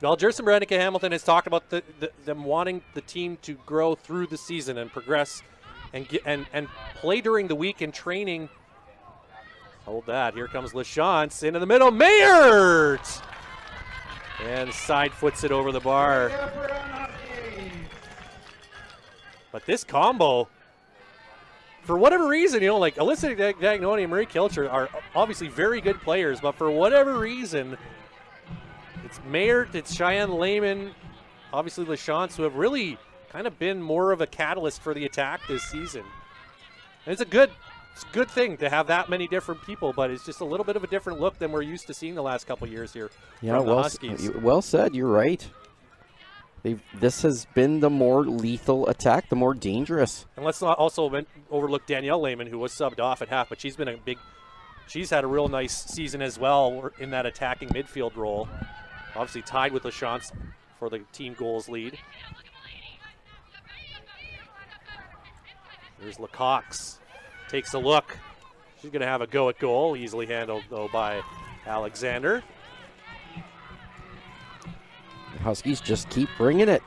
Well, Jerson Brannica Hamilton has talked about them wanting the team to grow through the season and progress and play during the week in training. Hold that. Here comes LaChance into the middle. Mayert! And side foots it over the bar. But this combo, for whatever reason, like Alyssa Dagnoni and Marie Kilcher are obviously very good players, but for whatever reason, it's Mayert, it's Cheyenne Lehman, obviously LaChance, who have really kind of been more of a catalyst for the attack this season. And it's a good thing to have that many different people, but it's just a little bit of a different look than we're used to seeing the last couple of years here from the Huskies. Well said, you're right. This has been the more lethal attack, the more dangerous. And let's not also overlook Danielle Lehman, who was subbed off at half, but she's had a real nice season as well in that attacking midfield role. Obviously tied with LaChance for the team goals lead. Here's Lecox, takes a look. She's going to have a go at goal, easily handled though by Alexander. The Huskies just keep bringing it.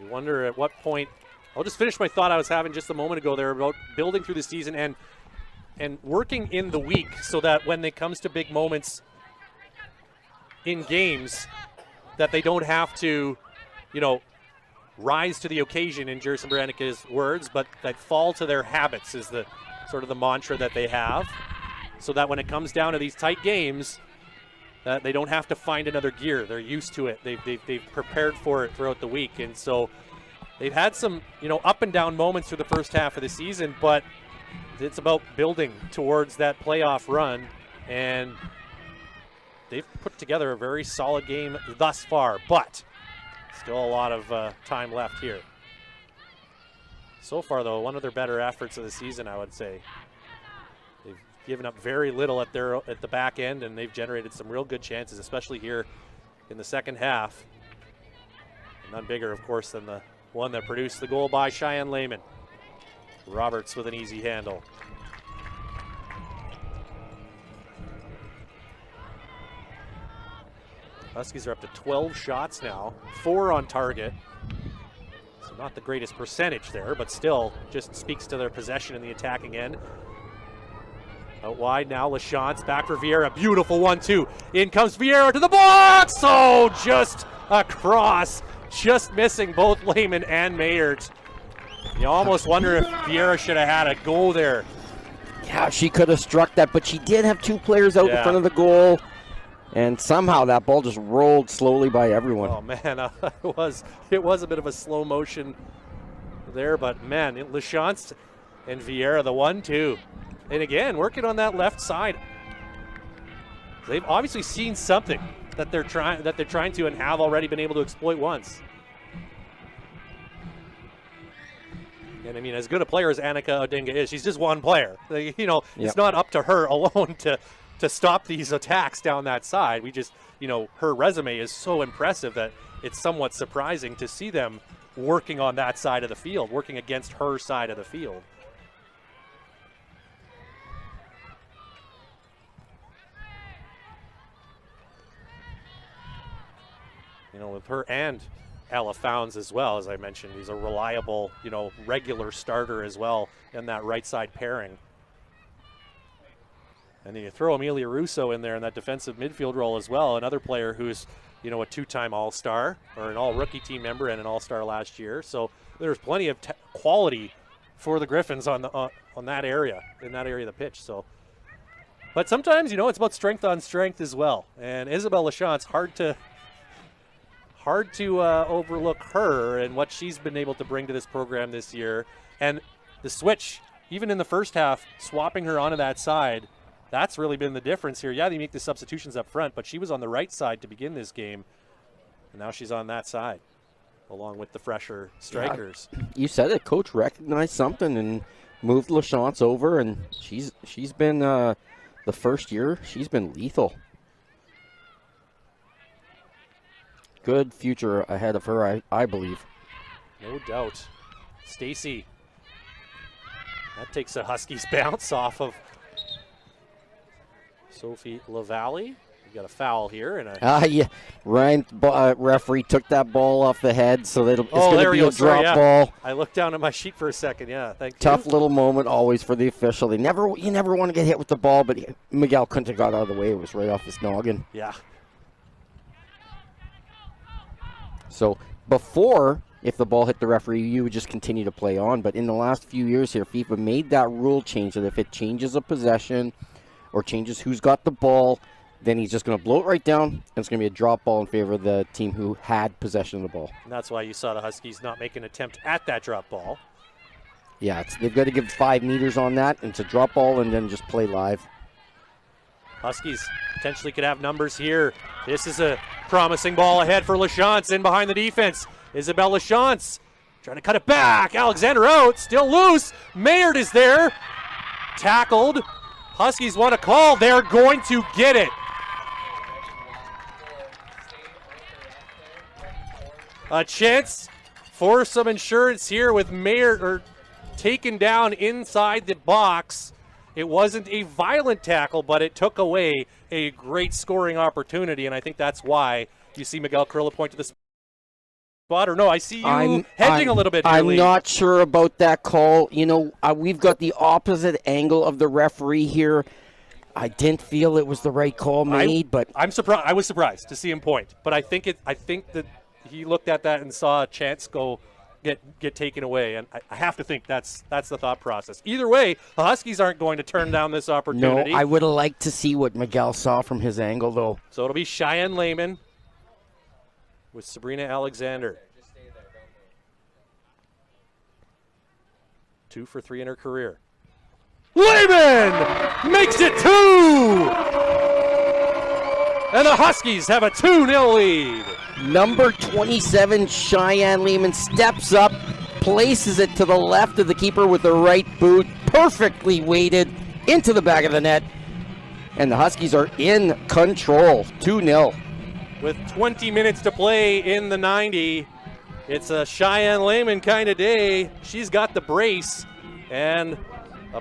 You wonder at what point, I'll just finish my thought I was having just a moment ago there about building through the season and working in the week so that when it comes to big moments in games that they don't have to, rise to the occasion, in Jerson Brannica's words, but that fall to their habits is the sort of the mantra that they have. So that when it comes down to these tight games, that they don't have to find another gear. They're used to it. They've prepared for it throughout the week. And so they've had some, up and down moments through the first half of the season, but it's about building towards that playoff run. And they've put together a very solid game thus far, but still a lot of time left here. So far, though, one of their better efforts of the season, I would say. They've given up very little at the back end, and they've generated some real good chances, especially here in the second half. And None bigger, of course, than the one that produced the goal by Cheyenne Lehman. Roberts with an easy handle. Huskies are up to 12 shots now, 4 on target. So not the greatest percentage there, but still just speaks to their possession in the attacking end. Out wide now, LaChance back for Vieira. Beautiful 1-2. In comes Vieira to the box. Oh, just across. Just missing both Lehman and Mayert. You almost wonder if Vieira should have had a go there. Yeah, she could have struck that, but she did have 2 players out in front of the goal. And somehow that ball just rolled slowly by everyone. Oh, man, it was a bit of a slow motion there, but, man, LaChance and Vieira, the 1-2. And again, working on that left side. They've obviously seen something that they're trying to and have already been able to exploit once. And I mean, as good a player as Annika Odinga is, she's just one player. You know, it's not up to her alone to stop these attacks down that side. We just, you know, her resume is so impressive that it's somewhat surprising to see them working on that side of the field, working against her side of the field. You know, with her and Ella Founds as well, as I mentioned, he's a reliable, you know, regular starter as well in that right side pairing. And then you throw Amelia Russo in there in that defensive midfield role as well, another player who's, you know, a 2-time All-Star or an All-Rookie team member and an All-Star last year. So there's plenty of quality for the Griffins on that area, in that area of the pitch. So, but sometimes, you know, it's about strength on strength as well. And Isabel LaChance, hard to overlook her and what she's been able to bring to this program this year. And the switch, even in the first half, swapping her onto that side, that's really been the difference here. Yeah, they make the substitutions up front, but she was on the right side to begin this game, and now she's on that side, along with the fresher strikers. Yeah, you said it, Coach recognized something and moved LaChance over, and she's been the first year, she's been lethal. Good future ahead of her, I believe. No doubt. Stacy. That takes a Huskies bounce off of Sophie LaValle. We got a foul here. And yeah. Ryan, referee, took that ball off the head, so it's going to be a drop ball. I looked down at my sheet for a second. Yeah, thank you. Tough little moment always for the official. You never want to get hit with the ball, but Miguel couldn't have got out of the way. It was right off his noggin. Yeah. So before, if the ball hit the referee, you would just continue to play on. But in the last few years here, FIFA made that rule change that if it changes a possession or changes who's got the ball, then he's just going to blow it right down, and it's going to be a drop ball in favor of the team who had possession of the ball. And that's why you saw the Huskies not make an attempt at that drop ball. Yeah, they've got to give 5 meters on that, and it's a drop ball, and then just play live. Huskies potentially could have numbers here. This is a promising ball ahead for LaChance in behind the defense. Isabel LaChance trying to cut it back. Alexander out, still loose. Mayert is there. Tackled. Huskies want a call. They're going to get it. A chance for some insurance here with Mayert taken down inside the box. It wasn't a violent tackle, but it took away a great scoring opportunity, and I think that's why you see Miguel Curla point to the spot. Or no, I see you hedging a little bit here, I'm Lee. not sure about that call. You know, we've got the opposite angle of the referee here. I didn't feel it was the right call made, but I'm surprised. I was surprised to see him point, but I think that he looked at that and saw a chance get taken away, and I have to think that's the thought process. Either way, the Huskies aren't going to turn down this opportunity. No, I would have liked to see what Miguel saw from his angle, though. So it'll be Cheyenne Lehman with Sabrina Alexander. 2 for 3 in her career. Lehman makes it 2! And the Huskies have a 2-0 lead. Number 27, Cheyenne Lehman, steps up, places it to the left of the keeper with the right boot, perfectly weighted into the back of the net. And the Huskies are in control, 2-0. With 20 minutes to play in the 90, It's a Cheyenne Lehman kind of day. She's got the brace, and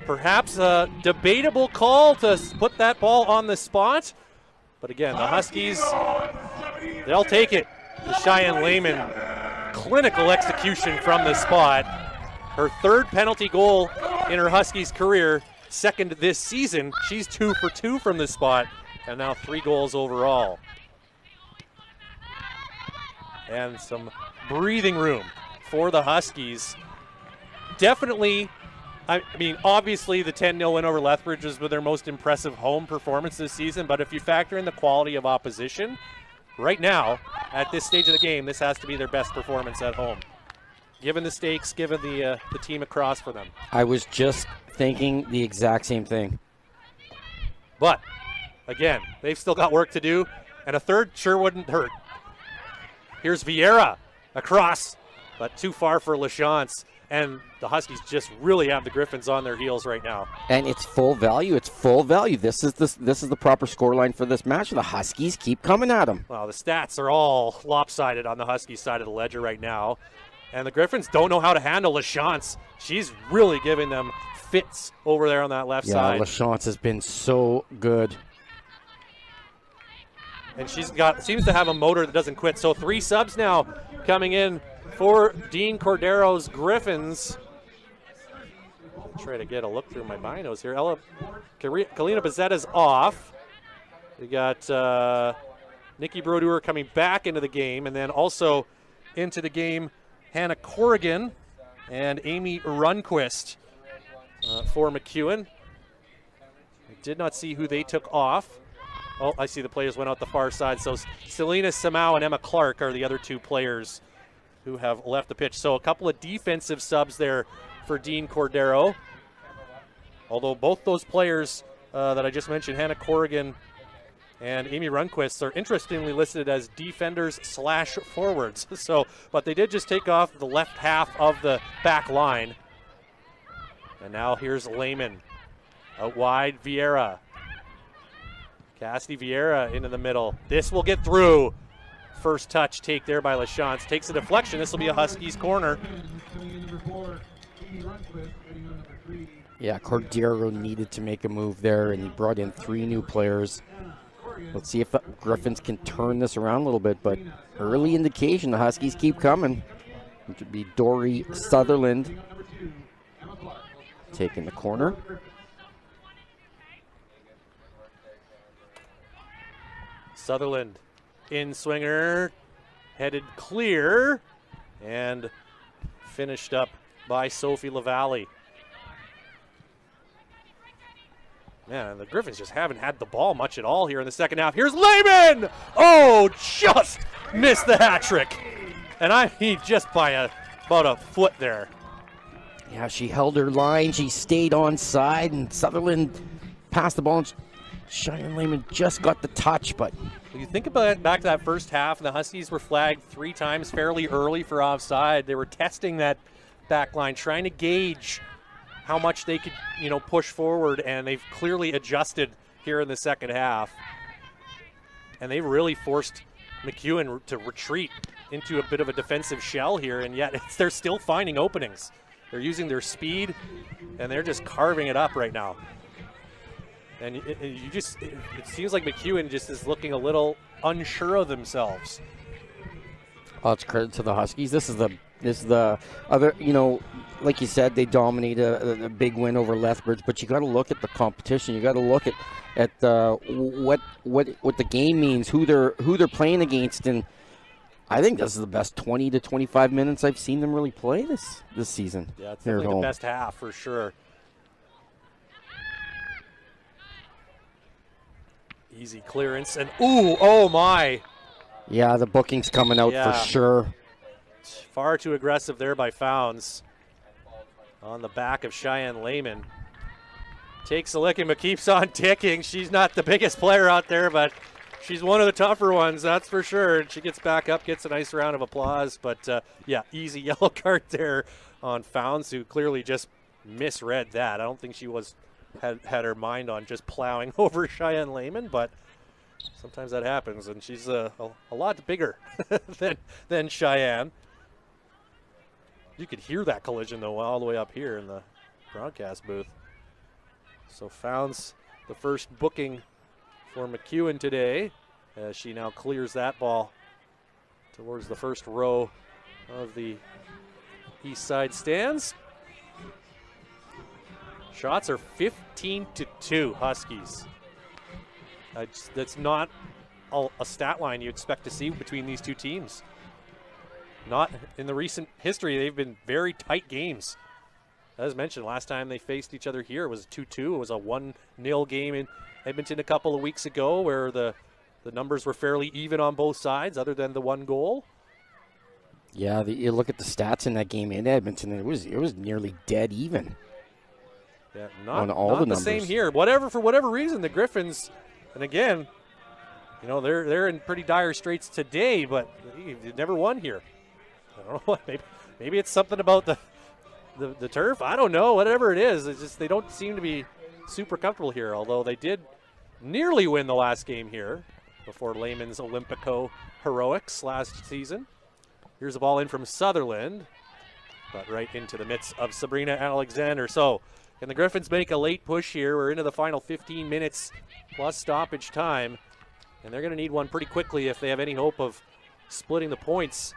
perhaps a debatable call to put that ball on the spot. But again, the Huskies, they'll take it. The Cheyenne Lehman clinical execution from the spot. Her third penalty goal in her Huskies career, second this season. She's 2 for 2 from this spot, and now 3 goals overall. And some breathing room for the Huskies. Definitely, I mean, obviously the 10-0 win over Lethbridge was their most impressive home performance this season, but if you factor in the quality of opposition, right now, at this stage of the game, this has to be their best performance at home. Given the stakes, given the team across for them. I was just thinking the exact same thing. But, again, they've still got work to do, and a third sure wouldn't hurt. Here's Vieira across, but too far for LaChance. And the Huskies just really have the Griffins on their heels right now. And it's full value. It's full value. This is the proper scoreline for this match. The Huskies keep coming at them. Well, the stats are all lopsided on the Huskies side of the ledger right now. And the Griffins don't know how to handle LaChance. She's really giving them fits over there on that left side. Yeah, LaChance has been so good. And seems to have a motor that doesn't quit. So 3 subs now coming in for Dean Cordero's Griffins. Try to get a look through my binos here. Kalina Bezzetta's off. We got Nikki Brodeur coming back into the game, and then also into the game Hannah Corrigan and Amy Runquist for MacEwan. I did not see who they took off. Oh, I see the players went out the far side. So Selena Samau and Emma Clark are the other 2 players who have left the pitch. So a couple of defensive subs there for Dean Cordero. Although both those players that I just mentioned, Hannah Corrigan and Amy Runquist, are interestingly listed as defenders / forwards. So, but they did just take off the left half of the back line. And now here's Lehman. Out wide, Vieira. Cassidy Vieira into the middle. This will get through. First touch take there by LaChance. Takes a deflection. This will be a Huskies corner. Yeah, Cordero needed to make a move there, and he brought in 3 new players. Let's see if the Griffins can turn this around a little bit, but early indication the Huskies keep coming. It would be Dory Sutherland taking the corner. Sutherland in swinger, headed clear, and finished up by Sophie LaValle. Man, the Griffins just haven't had the ball much at all here in the second half. Here's Lehman! Oh, just missed the hat trick. And I mean just by about a foot there. Yeah, she held her line. She stayed on side, and Sutherland passed the ball. And Cheyenne Lehman just got the touch, but If you think about it, back to that first half, and the Huskies were flagged 3 times fairly early for offside. They were testing that back line, trying to gauge how much they could, push forward, and they've clearly adjusted here in the second half. And they really forced MacEwan to retreat into a bit of a defensive shell here, and yet they're still finding openings. They're using their speed, and they're just carving it up right now. And it seems like MacEwan just is looking a little unsure of themselves. Well, it's credit to the Huskies. This is the other, like you said, they dominated a big win over Lethbridge, but you got to look at the competition. You got to look at what the game means, who they're playing against, and I think this is the best 20 to 25 minutes I've seen them really play this season. Yeah, it's definitely the best half for sure. Easy clearance, and oh my. Yeah, the booking's coming out for sure. Far too aggressive there by Founds on the back of Cheyenne Lehman. Takes a licking but keeps on ticking. She's not the biggest player out there, but she's one of the tougher ones, that's for sure. And she gets back up, gets a nice round of applause. But yeah, easy yellow card there on Founds, who clearly just misread that. I don't think she had her mind on just plowing over Cheyenne Lehman, but sometimes that happens, and she's a lot bigger than Cheyenne. You could hear that collision, though, all the way up here in the broadcast booth. So Founds, the first booking for MacEwan today, as she now clears that ball towards the first row of the east side stands. Shots are 15-2 Huskies. That's not a stat line you expect to see between these two teams. Not in the recent history. They've been very tight games. As mentioned, last time they faced each other here, it was 2-2. It was a 1-0 game in Edmonton a couple of weeks ago where the numbers were fairly even on both sides other than the one goal. Yeah, you look at the stats in that game in Edmonton, and it was nearly dead even. Yeah, on all not the the numbers. Same here. For whatever reason, the Griffins, and again, you know, they're in pretty dire straits today, but they never won here. I don't know what. Maybe it's something about the turf. I don't know. Whatever it is, it's just they don't seem to be super comfortable here. Although they did nearly win the last game here before Lehman's Olympico heroics last season. Here's a ball in from Sutherland, but right into the midst of Sabrina Alexander. So can the Griffins make a late push here? We're into the final 15 minutes plus stoppage time, and they're going to need one pretty quickly if they have any hope of splitting the points.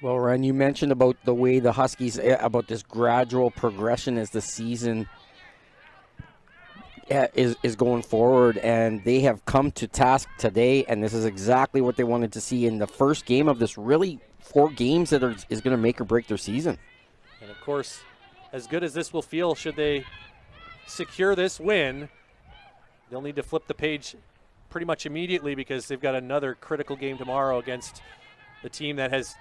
Well, Ren, you mentioned about the way the Huskies, about this gradual progression as the season is going forward, and they have come to task today, and this is exactly what they wanted to see in the first game of this really 4 games that is going to make or break their season. And of course, as good as this will feel, should they secure this win, they'll need to flip the page pretty much immediately because they've got another critical game tomorrow against the team that has,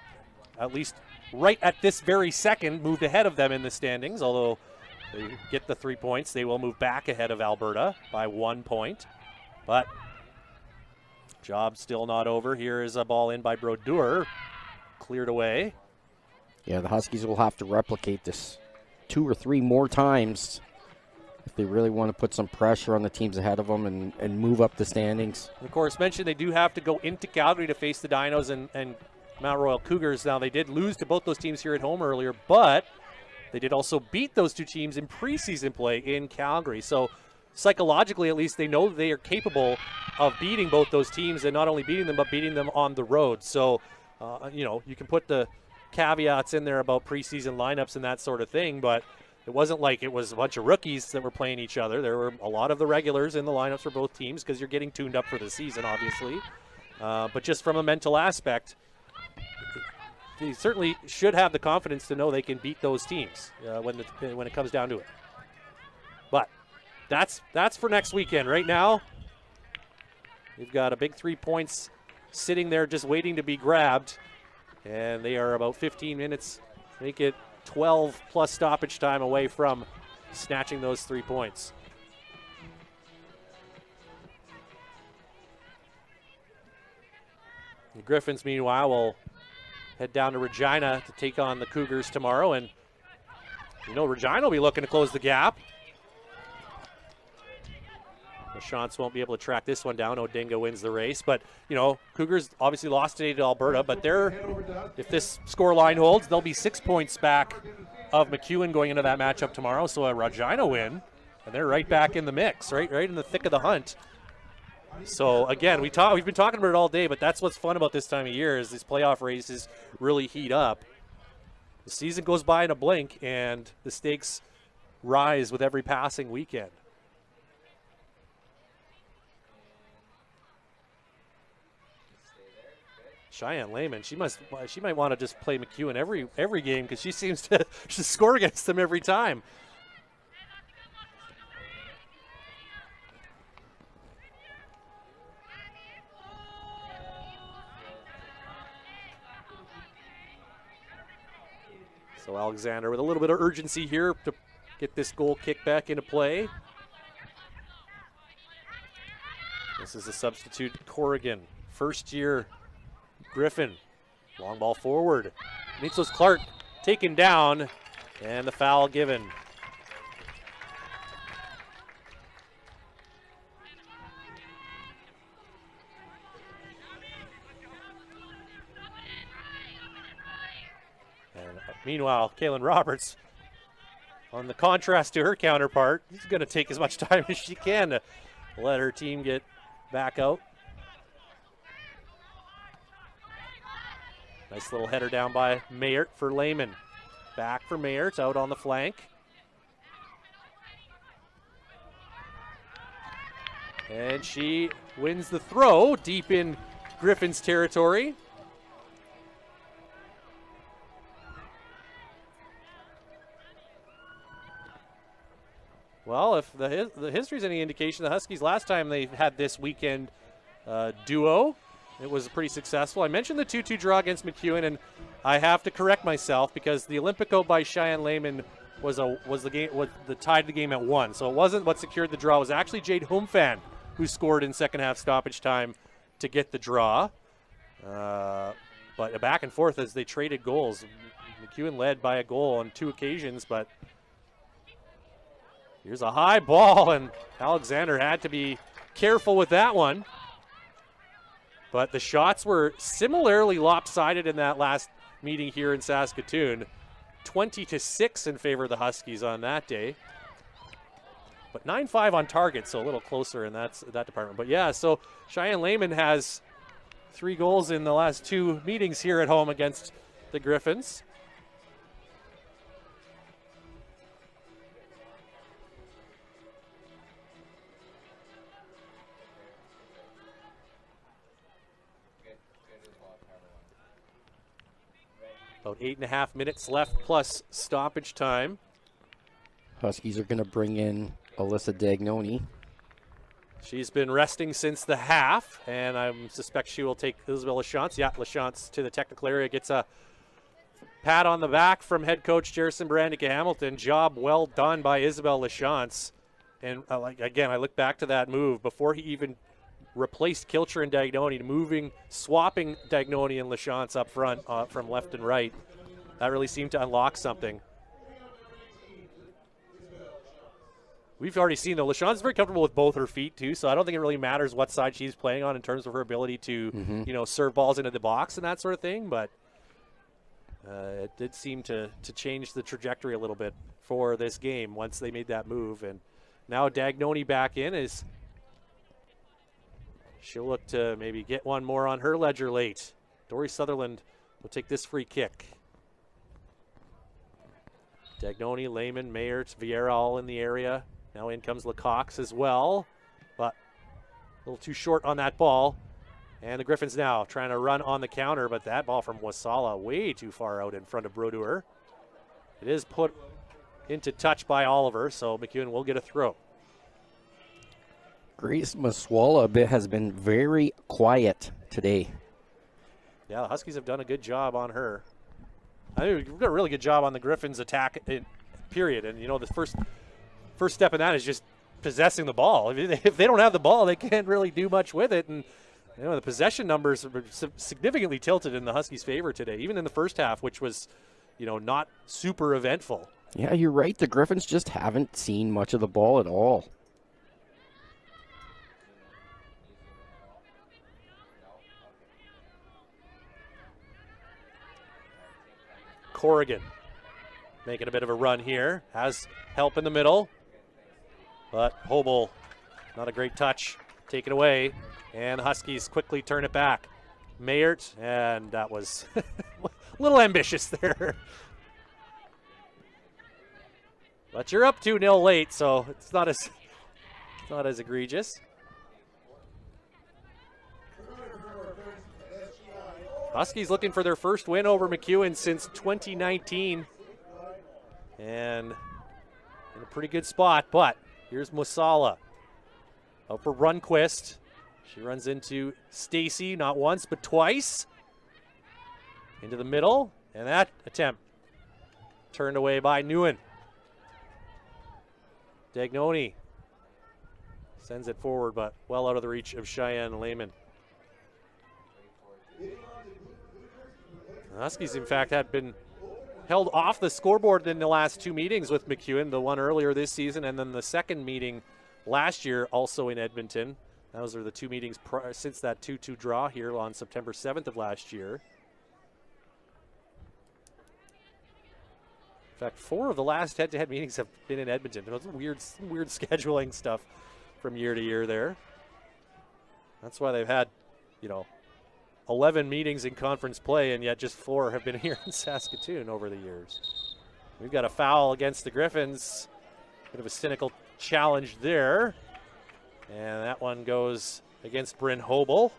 at least right at this very second, moved ahead of them in the standings. Although they get the 3 points, they will move back ahead of Alberta by 1 point. But job still not over. Here is a ball in by Brodeur, cleared away. Yeah, the Huskies will have to replicate this 2 or 3 more times if they really want to put some pressure on the teams ahead of them and move up the standings. And of course, mentioned they do have to go into Calgary to face the Dinos and Mount Royal Cougars. Now, they did lose to both those teams here at home earlier, but they did also beat those two teams in preseason play in Calgary. So psychologically, at least, they know they are capable of beating both those teams, and not only beating them, but beating them on the road. So, you know, you can put the caveats in there about preseason lineups and that sort of thing, but it wasn't like it was a bunch of rookies that were playing each other. There were a lot of the regulars in the lineups for both teams because you're getting tuned up for the season, obviously. But just from a mental aspect, they certainly should have the confidence to know they can beat those teams when it comes down to it. But that's for next weekend. Right now, we've got a big 3 points sitting there just waiting to be grabbed, and they are about 15 minutes, make it 12 plus stoppage time away from snatching those 3 points. The Griffins, meanwhile, will head down to Regina to take on the Cougars tomorrow, and you know Regina will be looking to close the gap. The Shants won't be able to track this one down. Odinga wins the race, but you know Cougars obviously lost today to Alberta, but if this score line holds, they'll be 6 points back of MacEwan going into that matchup tomorrow. So a Regina win, and they're right back in the mix, right in the thick of the hunt. So again, we've been talking about it all day, but that's what's fun about this time of year is these playoff races really heat up. The season goes by in a blink, and the stakes rise with every passing weekend. Cheyenne Lehman, she might want to just play MacEwan every game because she seems to score against them every time. So Alexander with a little bit of urgency here to get this goal kicked back into play. This is a substitute Corrigan, first-year Griffin. Long ball forward. Nicholas Clark taken down, and the foul given. Meanwhile, Kaylin Roberts, on the contrast to her counterpart, is going to take as much time as she can to let her team get back out. Nice little header down by Mayert for Lehman. Back for Mayert, out on the flank. And she wins the throw deep in Griffins territory. Well, if the history is any indication, the Huskies last time they had this weekend duo, it was pretty successful. I mentioned the 2-2 draw against MacEwan, and I have to correct myself because the Olympico by Cheyenne Lehman was tied the game at 1. So it wasn't what secured the draw. It was actually Jade Homefan who scored in second half stoppage time to get the draw. But a back and forth as they traded goals. MacEwan led by a goal on 2 occasions, but here's a high ball, and Alexander had to be careful with that one. But the shots were similarly lopsided in that last meeting here in Saskatoon. 20-6 in favor of the Huskies on that day. But 9-5 on target, so a little closer in that department. But yeah, so Cheyenne Lehman has 3 goals in the last 2 meetings here at home against the Griffins. About 8.5 minutes left plus stoppage time. Huskies are going to bring in Alyssa Dagnoni. She's been resting since the half, and I suspect she will take Isabel Lachance. Yeah, Lachance to the technical area, gets a pat on the back from head coach Jerison Brandica Hamilton. Job well done by Isabel Lachance. And again, I look back to that move before he even replaced Kilcher and Dagnoni, swapping Dagnoni and Lachance up front from left and right. That really seemed to unlock something. We've already seen, though, Lachance is very comfortable with both her feet, too, so I don't think it really matters what side she's playing on in terms of her ability to, serve balls into the box and that sort of thing, but it did seem to change the trajectory a little bit for this game once they made that move. And now Dagnoni back in is she'll look to maybe get one more on her ledger late. Dory Sutherland will take this free kick. Dagnoni, Lehman, Mayert, Vieira all in the area. Now in comes Lecox as well, but a little too short on that ball. And the Griffins now trying to run on the counter, but that ball from Wasala way too far out in front of Brodeur. It is put into touch by Oliver, so MacEwan will get a throw. Grace Maswala has been very quiet today. Yeah, the Huskies have done a good job on her. I think we've got a really good job on the Griffins attack, period. And, the first step in that is just possessing the ball. If they don't have the ball, they can't really do much with it. And, the possession numbers are significantly tilted in the Huskies' favor today, even in the first half, which was, not super eventful. Yeah, you're right. The Griffins just haven't seen much of the ball at all. Corrigan making a bit of a run here. Has help in the middle. But Hobel, not a great touch. Taken away. And the Huskies quickly turn it back. Mayert, and that was a little ambitious there. But you're up 2-0 late, so it's not as egregious. Huskies looking for their first win over MacEwan since 2019. And in a pretty good spot, but here's Musala. Out for Runquist. She runs into Stacy, not once, but twice. Into the middle, and that attempt turned away by Nguyen. Dagnoni sends it forward, but well out of the reach of Cheyenne Lehman. The Huskies, in fact, had been held off the scoreboard in the last 2 meetings with MacEwan, the one earlier this season and then the second meeting last year also in Edmonton. Those are the 2 meetings since that 2-2 draw here on September 7th of last year. fact, 4 of the last head-to-head meetings have been in Edmonton. It was weird scheduling stuff from year to year there. That's why they've had, 11 meetings in conference play, and yet just 4 have been here in Saskatoon over the years. We've got a foul against the Griffins. Bit of a cynical challenge there. And that one goes against Bryn Hobel.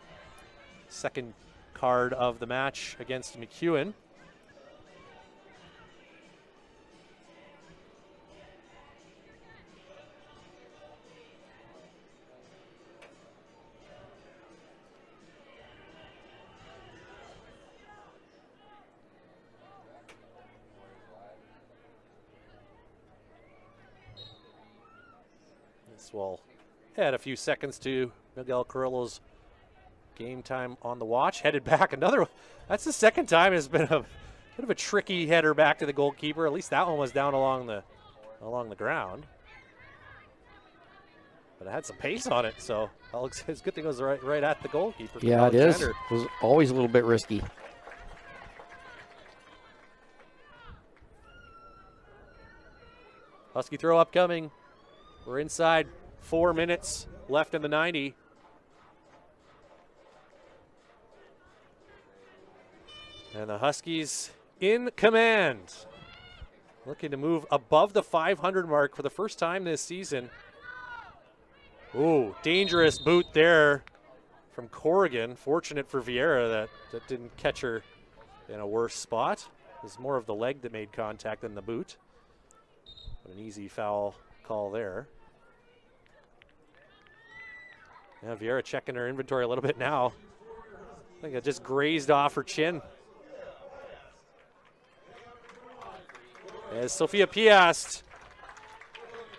Second card of the match against MacEwan. This will add a few seconds to Miguel Carrillo's game time on the watch. Headed back, another. That's the second time it's been a bit of a tricky header back to the goalkeeper. At least that one was down along the ground, but it had some pace on it. So it's a good thing it was right at the goalkeeper. Yeah, it is. It was always a little bit risky. Husky throw upcoming. We're inside 4 minutes left in the 90. And the Huskies in command. Looking to move above the 500 mark for the first time this season. Ooh, dangerous boot there from Corrigan. Fortunate for Vieira that didn't catch her in a worse spot. It was more of the leg that made contact than the boot. But an easy foul call there. Yeah, Vieira checking her inventory a little bit now. I think it just grazed off her chin. As Sophia Piast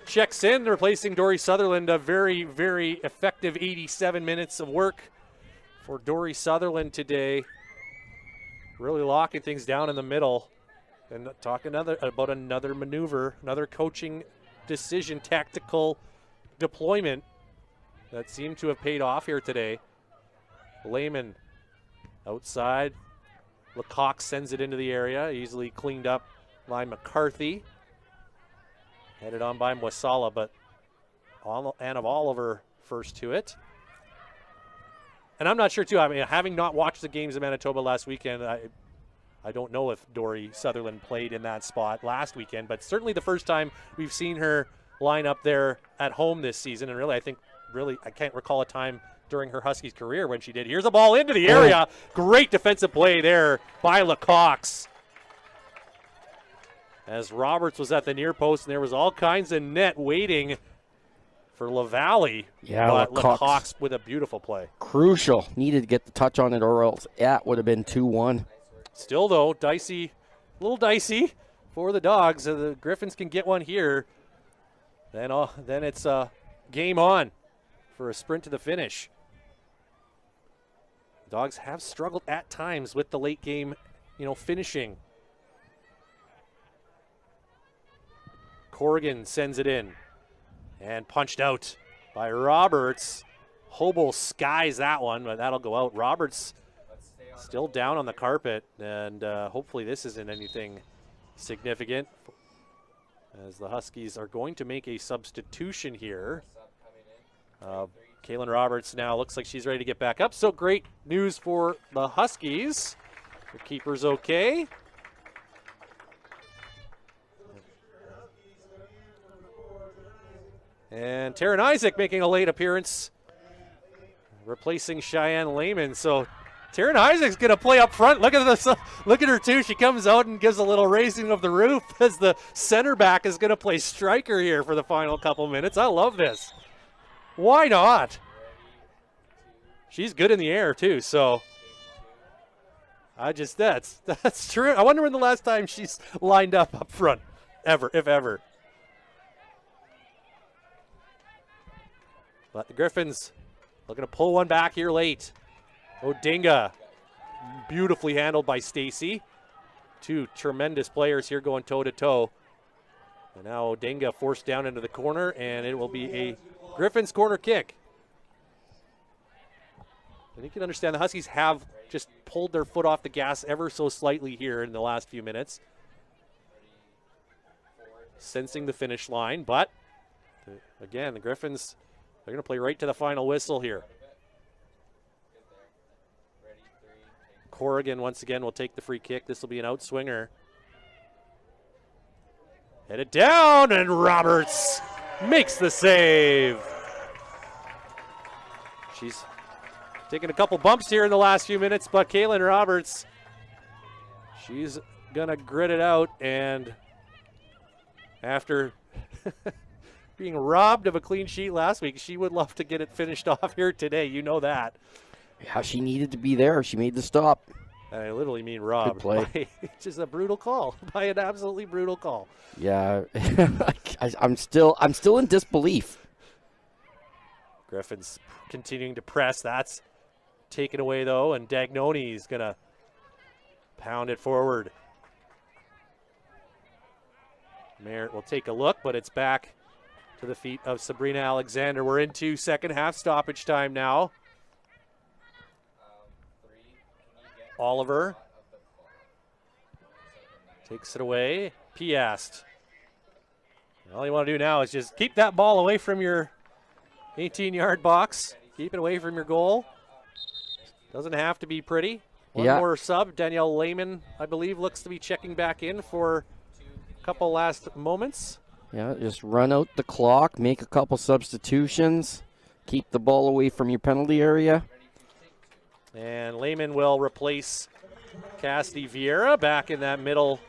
checks in, replacing Dory Sutherland, a very, very effective 87 minutes of work for Dory Sutherland today. Really locking things down in the middle. And talking about another maneuver, another coaching decision, tactical deployment that seemed to have paid off here today. Lehman outside. Lecoq sends it into the area, easily cleaned up by McCarthy. Headed on by Mwasala, but Anna Oliver first to it. And I'm not sure, too. I mean, having not watched the games in Manitoba last weekend, I don't know if Dory Sutherland played in that spot last weekend, but certainly the first time we've seen her line up there at home this season. And really, I can't recall a time during her Huskies career when she did. Here's a ball into the area. Great defensive play there by Lecoq. As Roberts was at the near post, and there was all kinds of net waiting for LaValle. Yeah, but Lecoq with a beautiful play. Crucial. Needed to get the touch on it, or else that would have been 2-1. Still, though, dicey, a little dicey for the Dogs. The Griffins can get one here. Then it's game on for a sprint to the finish. Dogs have struggled at times with the late game, finishing. Corrigan sends it in and punched out by Roberts. Hobel skies that one, but that'll go out. Roberts still down on the carpet, and hopefully this isn't anything significant, as the Huskies are going to make a substitution here. Kaylin Roberts now looks like she's ready to get back up, so great news for the Huskies. The keeper's okay. And Taryn Isaac making a late appearance, replacing Cheyenne Lehman. So Taryn Isaac's going to play up front. Look at this. Look at her, too. She comes out and gives a little raising of the roof as the center back is going to play striker here for the final couple minutes. I love this. Why not? She's good in the air, too, so that's true. I wonder when the last time she's lined up front, ever, if ever. But the Griffins looking to pull one back here late. Odinga, beautifully handled by Stacy. Two tremendous players here going toe-to-toe. And now Odinga forced down into the corner, and it will be a Griffins corner kick. And you can understand the Huskies have just pulled their foot off the gas ever so slightly here in the last few minutes. sensing the finish line, but again, the Griffins, they're going to play right to the final whistle here. Corrigan once again will take the free kick. This will be an outswinger. Headed down, and Roberts makes the save. She's taking a couple bumps here in the last few minutes, but Kaylin Roberts, she's going to grit it out, and after being robbed of a clean sheet last week, she would love to get it finished off here today. You know that. Yeah, she needed to be there. She made the stop. I literally mean robbed. Good play. It's just a brutal call, by an absolutely brutal call. Yeah, I'm still in disbelief. Griffins continuing to press. That's taken away, though, and Dagnoni is going to pound it forward. Merritt will take a look, but it's back to the feet of Sabrina Alexander. We're into second half stoppage time now. Oliver takes it away. Piast. All you want to do now is just keep that ball away from your 18-yard box. Keep it away from your goal. Doesn't have to be pretty. One more sub. Danielle Lehman, I believe, looks to be checking back in for a couple last moments. Yeah, just run out the clock, make a couple substitutions, keep the ball away from your penalty area. And Lehman will replace Cassidy Vieira back in that middle,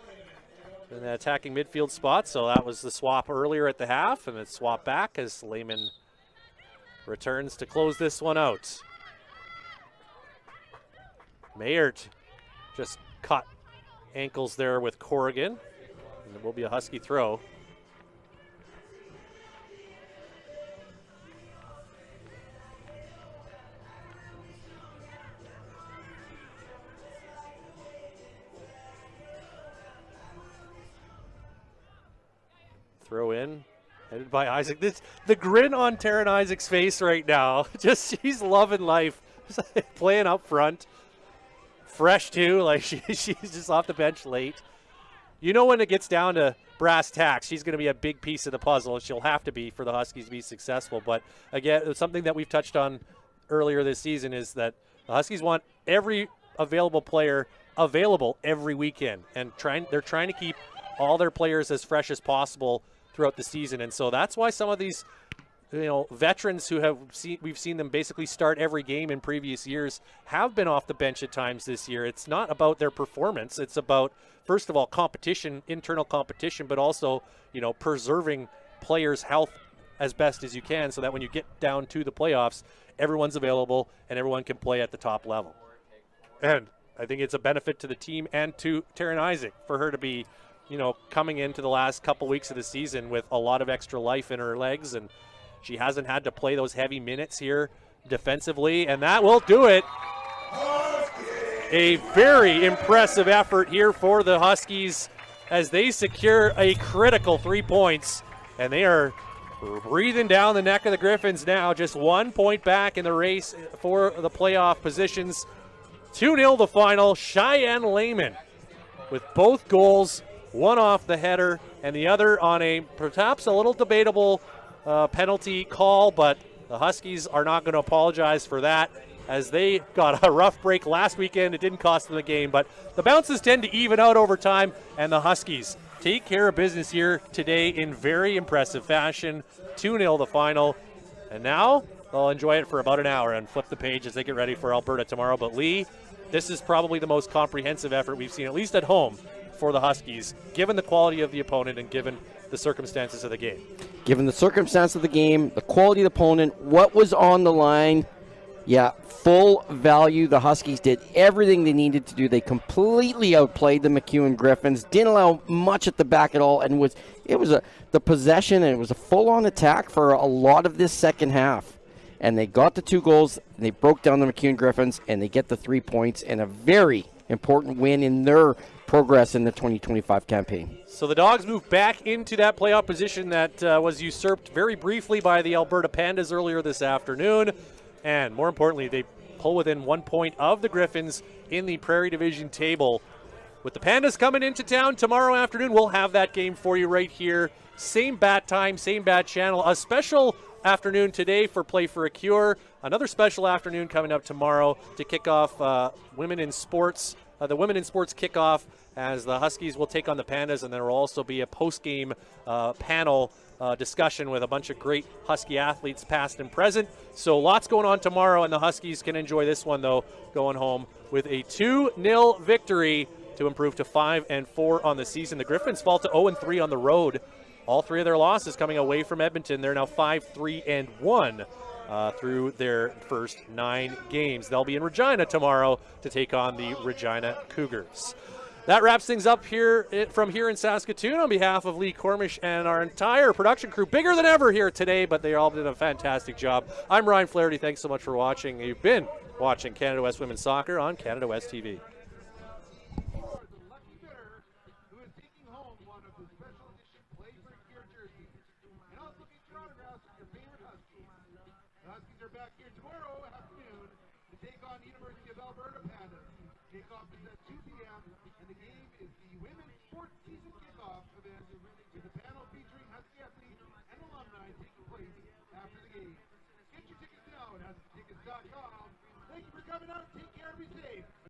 in the attacking midfield spot. So that was the swap earlier at the half, and it's swap back as Lehman returns to close this one out. Mayert just caught ankles there with Corrigan. And it will be a Husky throw. Throw in, headed by Isaac. The grin on Taryn Isaac's face right now. Just, she's loving life. Playing up front. Fresh too, like she's just off the bench late. You know when it gets down to brass tacks, she's going to be a big piece of the puzzle. She'll have to be for the Huskies to be successful. But again, something that we've touched on earlier this season is that the Huskies want every available player available every weekend, and they're trying to keep all their players as fresh as possible throughout the season. And so that's why some of these, veterans who we've seen them basically start every game in previous years have been off the bench at times this year. It's not about their performance. It's about, first of all, competition, internal competition, but also, preserving players' health as best as you can so that when you get down to the playoffs, everyone's available and everyone can play at the top level. And I think it's a benefit to the team and to Taryn Isaac for her to be coming into the last couple weeks of the season with a lot of extra life in her legs, and she hasn't had to play those heavy minutes here defensively, and that will do it. A very impressive effort here for the Huskies as they secure a critical 3 points, and they are breathing down the neck of the Griffins now, just 1 point back in the race for the playoff positions. 2-0 the final. Cheyenne Lehman with both goals, one off the header and the other on a perhaps a little debatable penalty call, but the Huskies are not going to apologize for that as they got a rough break last weekend. It didn't cost them the game, but the bounces tend to even out over time, and the Huskies take care of business here today in very impressive fashion. 2-0 the final, and now they'll enjoy it for about an hour and flip the page as they get ready for Alberta tomorrow. But Lee, this is probably the most comprehensive effort we've seen, at least at home, for the Huskies, given the quality of the opponent and given the circumstances of the game. Given the circumstance of the game, the quality of the opponent, what was on the line, full value. The Huskies did everything they needed to do. They completely outplayed the MacEwan Griffins, didn't allow much at the back at all, and the possession, and it was a full-on attack for a lot of this second half. And they got the 2 goals, and they broke down the MacEwan Griffins, and they get the 3 points and a very important win in their progress in the 2025 campaign. So the Dogs move back into that playoff position that was usurped very briefly by the Alberta Pandas earlier this afternoon. And more importantly, they pull within 1 point of the Griffins in the Prairie Division table. with the Pandas coming into town tomorrow afternoon, we'll have that game for you right here. Same bat time, same bat channel. A special afternoon today for Play for a Cure. Another special afternoon coming up tomorrow to kick off Women in Sports, the Women in Sports kickoff, as the Huskies will take on the Pandas, and there will also be a post-game panel discussion with a bunch of great Husky athletes past and present. So lots going on tomorrow, and the Huskies can enjoy this one, though, going home with a 2-0 victory to improve to 5-4 on the season. The Griffins fall to 0-3 on the road. All three of their losses coming away from Edmonton. They're now 5-3-1 through their first 9 games. They'll be in Regina tomorrow to take on the Regina Cougars. That wraps things up here from here in Saskatoon. On behalf of Lee Cormish and our entire production crew, bigger than ever here today, but they all did a fantastic job. I'm Ryan Flaherty. Thanks so much for watching. You've been watching Canada West Women's Soccer on Canada West TV. University of Alberta Pandas. Kickoff is at 2 p.m. and the game is the Women's Sports Season Kickoff event with a panel featuring Husky athletes and alumni taking place after the game. Get your tickets now at huskytickets.com. Thank you for coming out. Take care and be safe.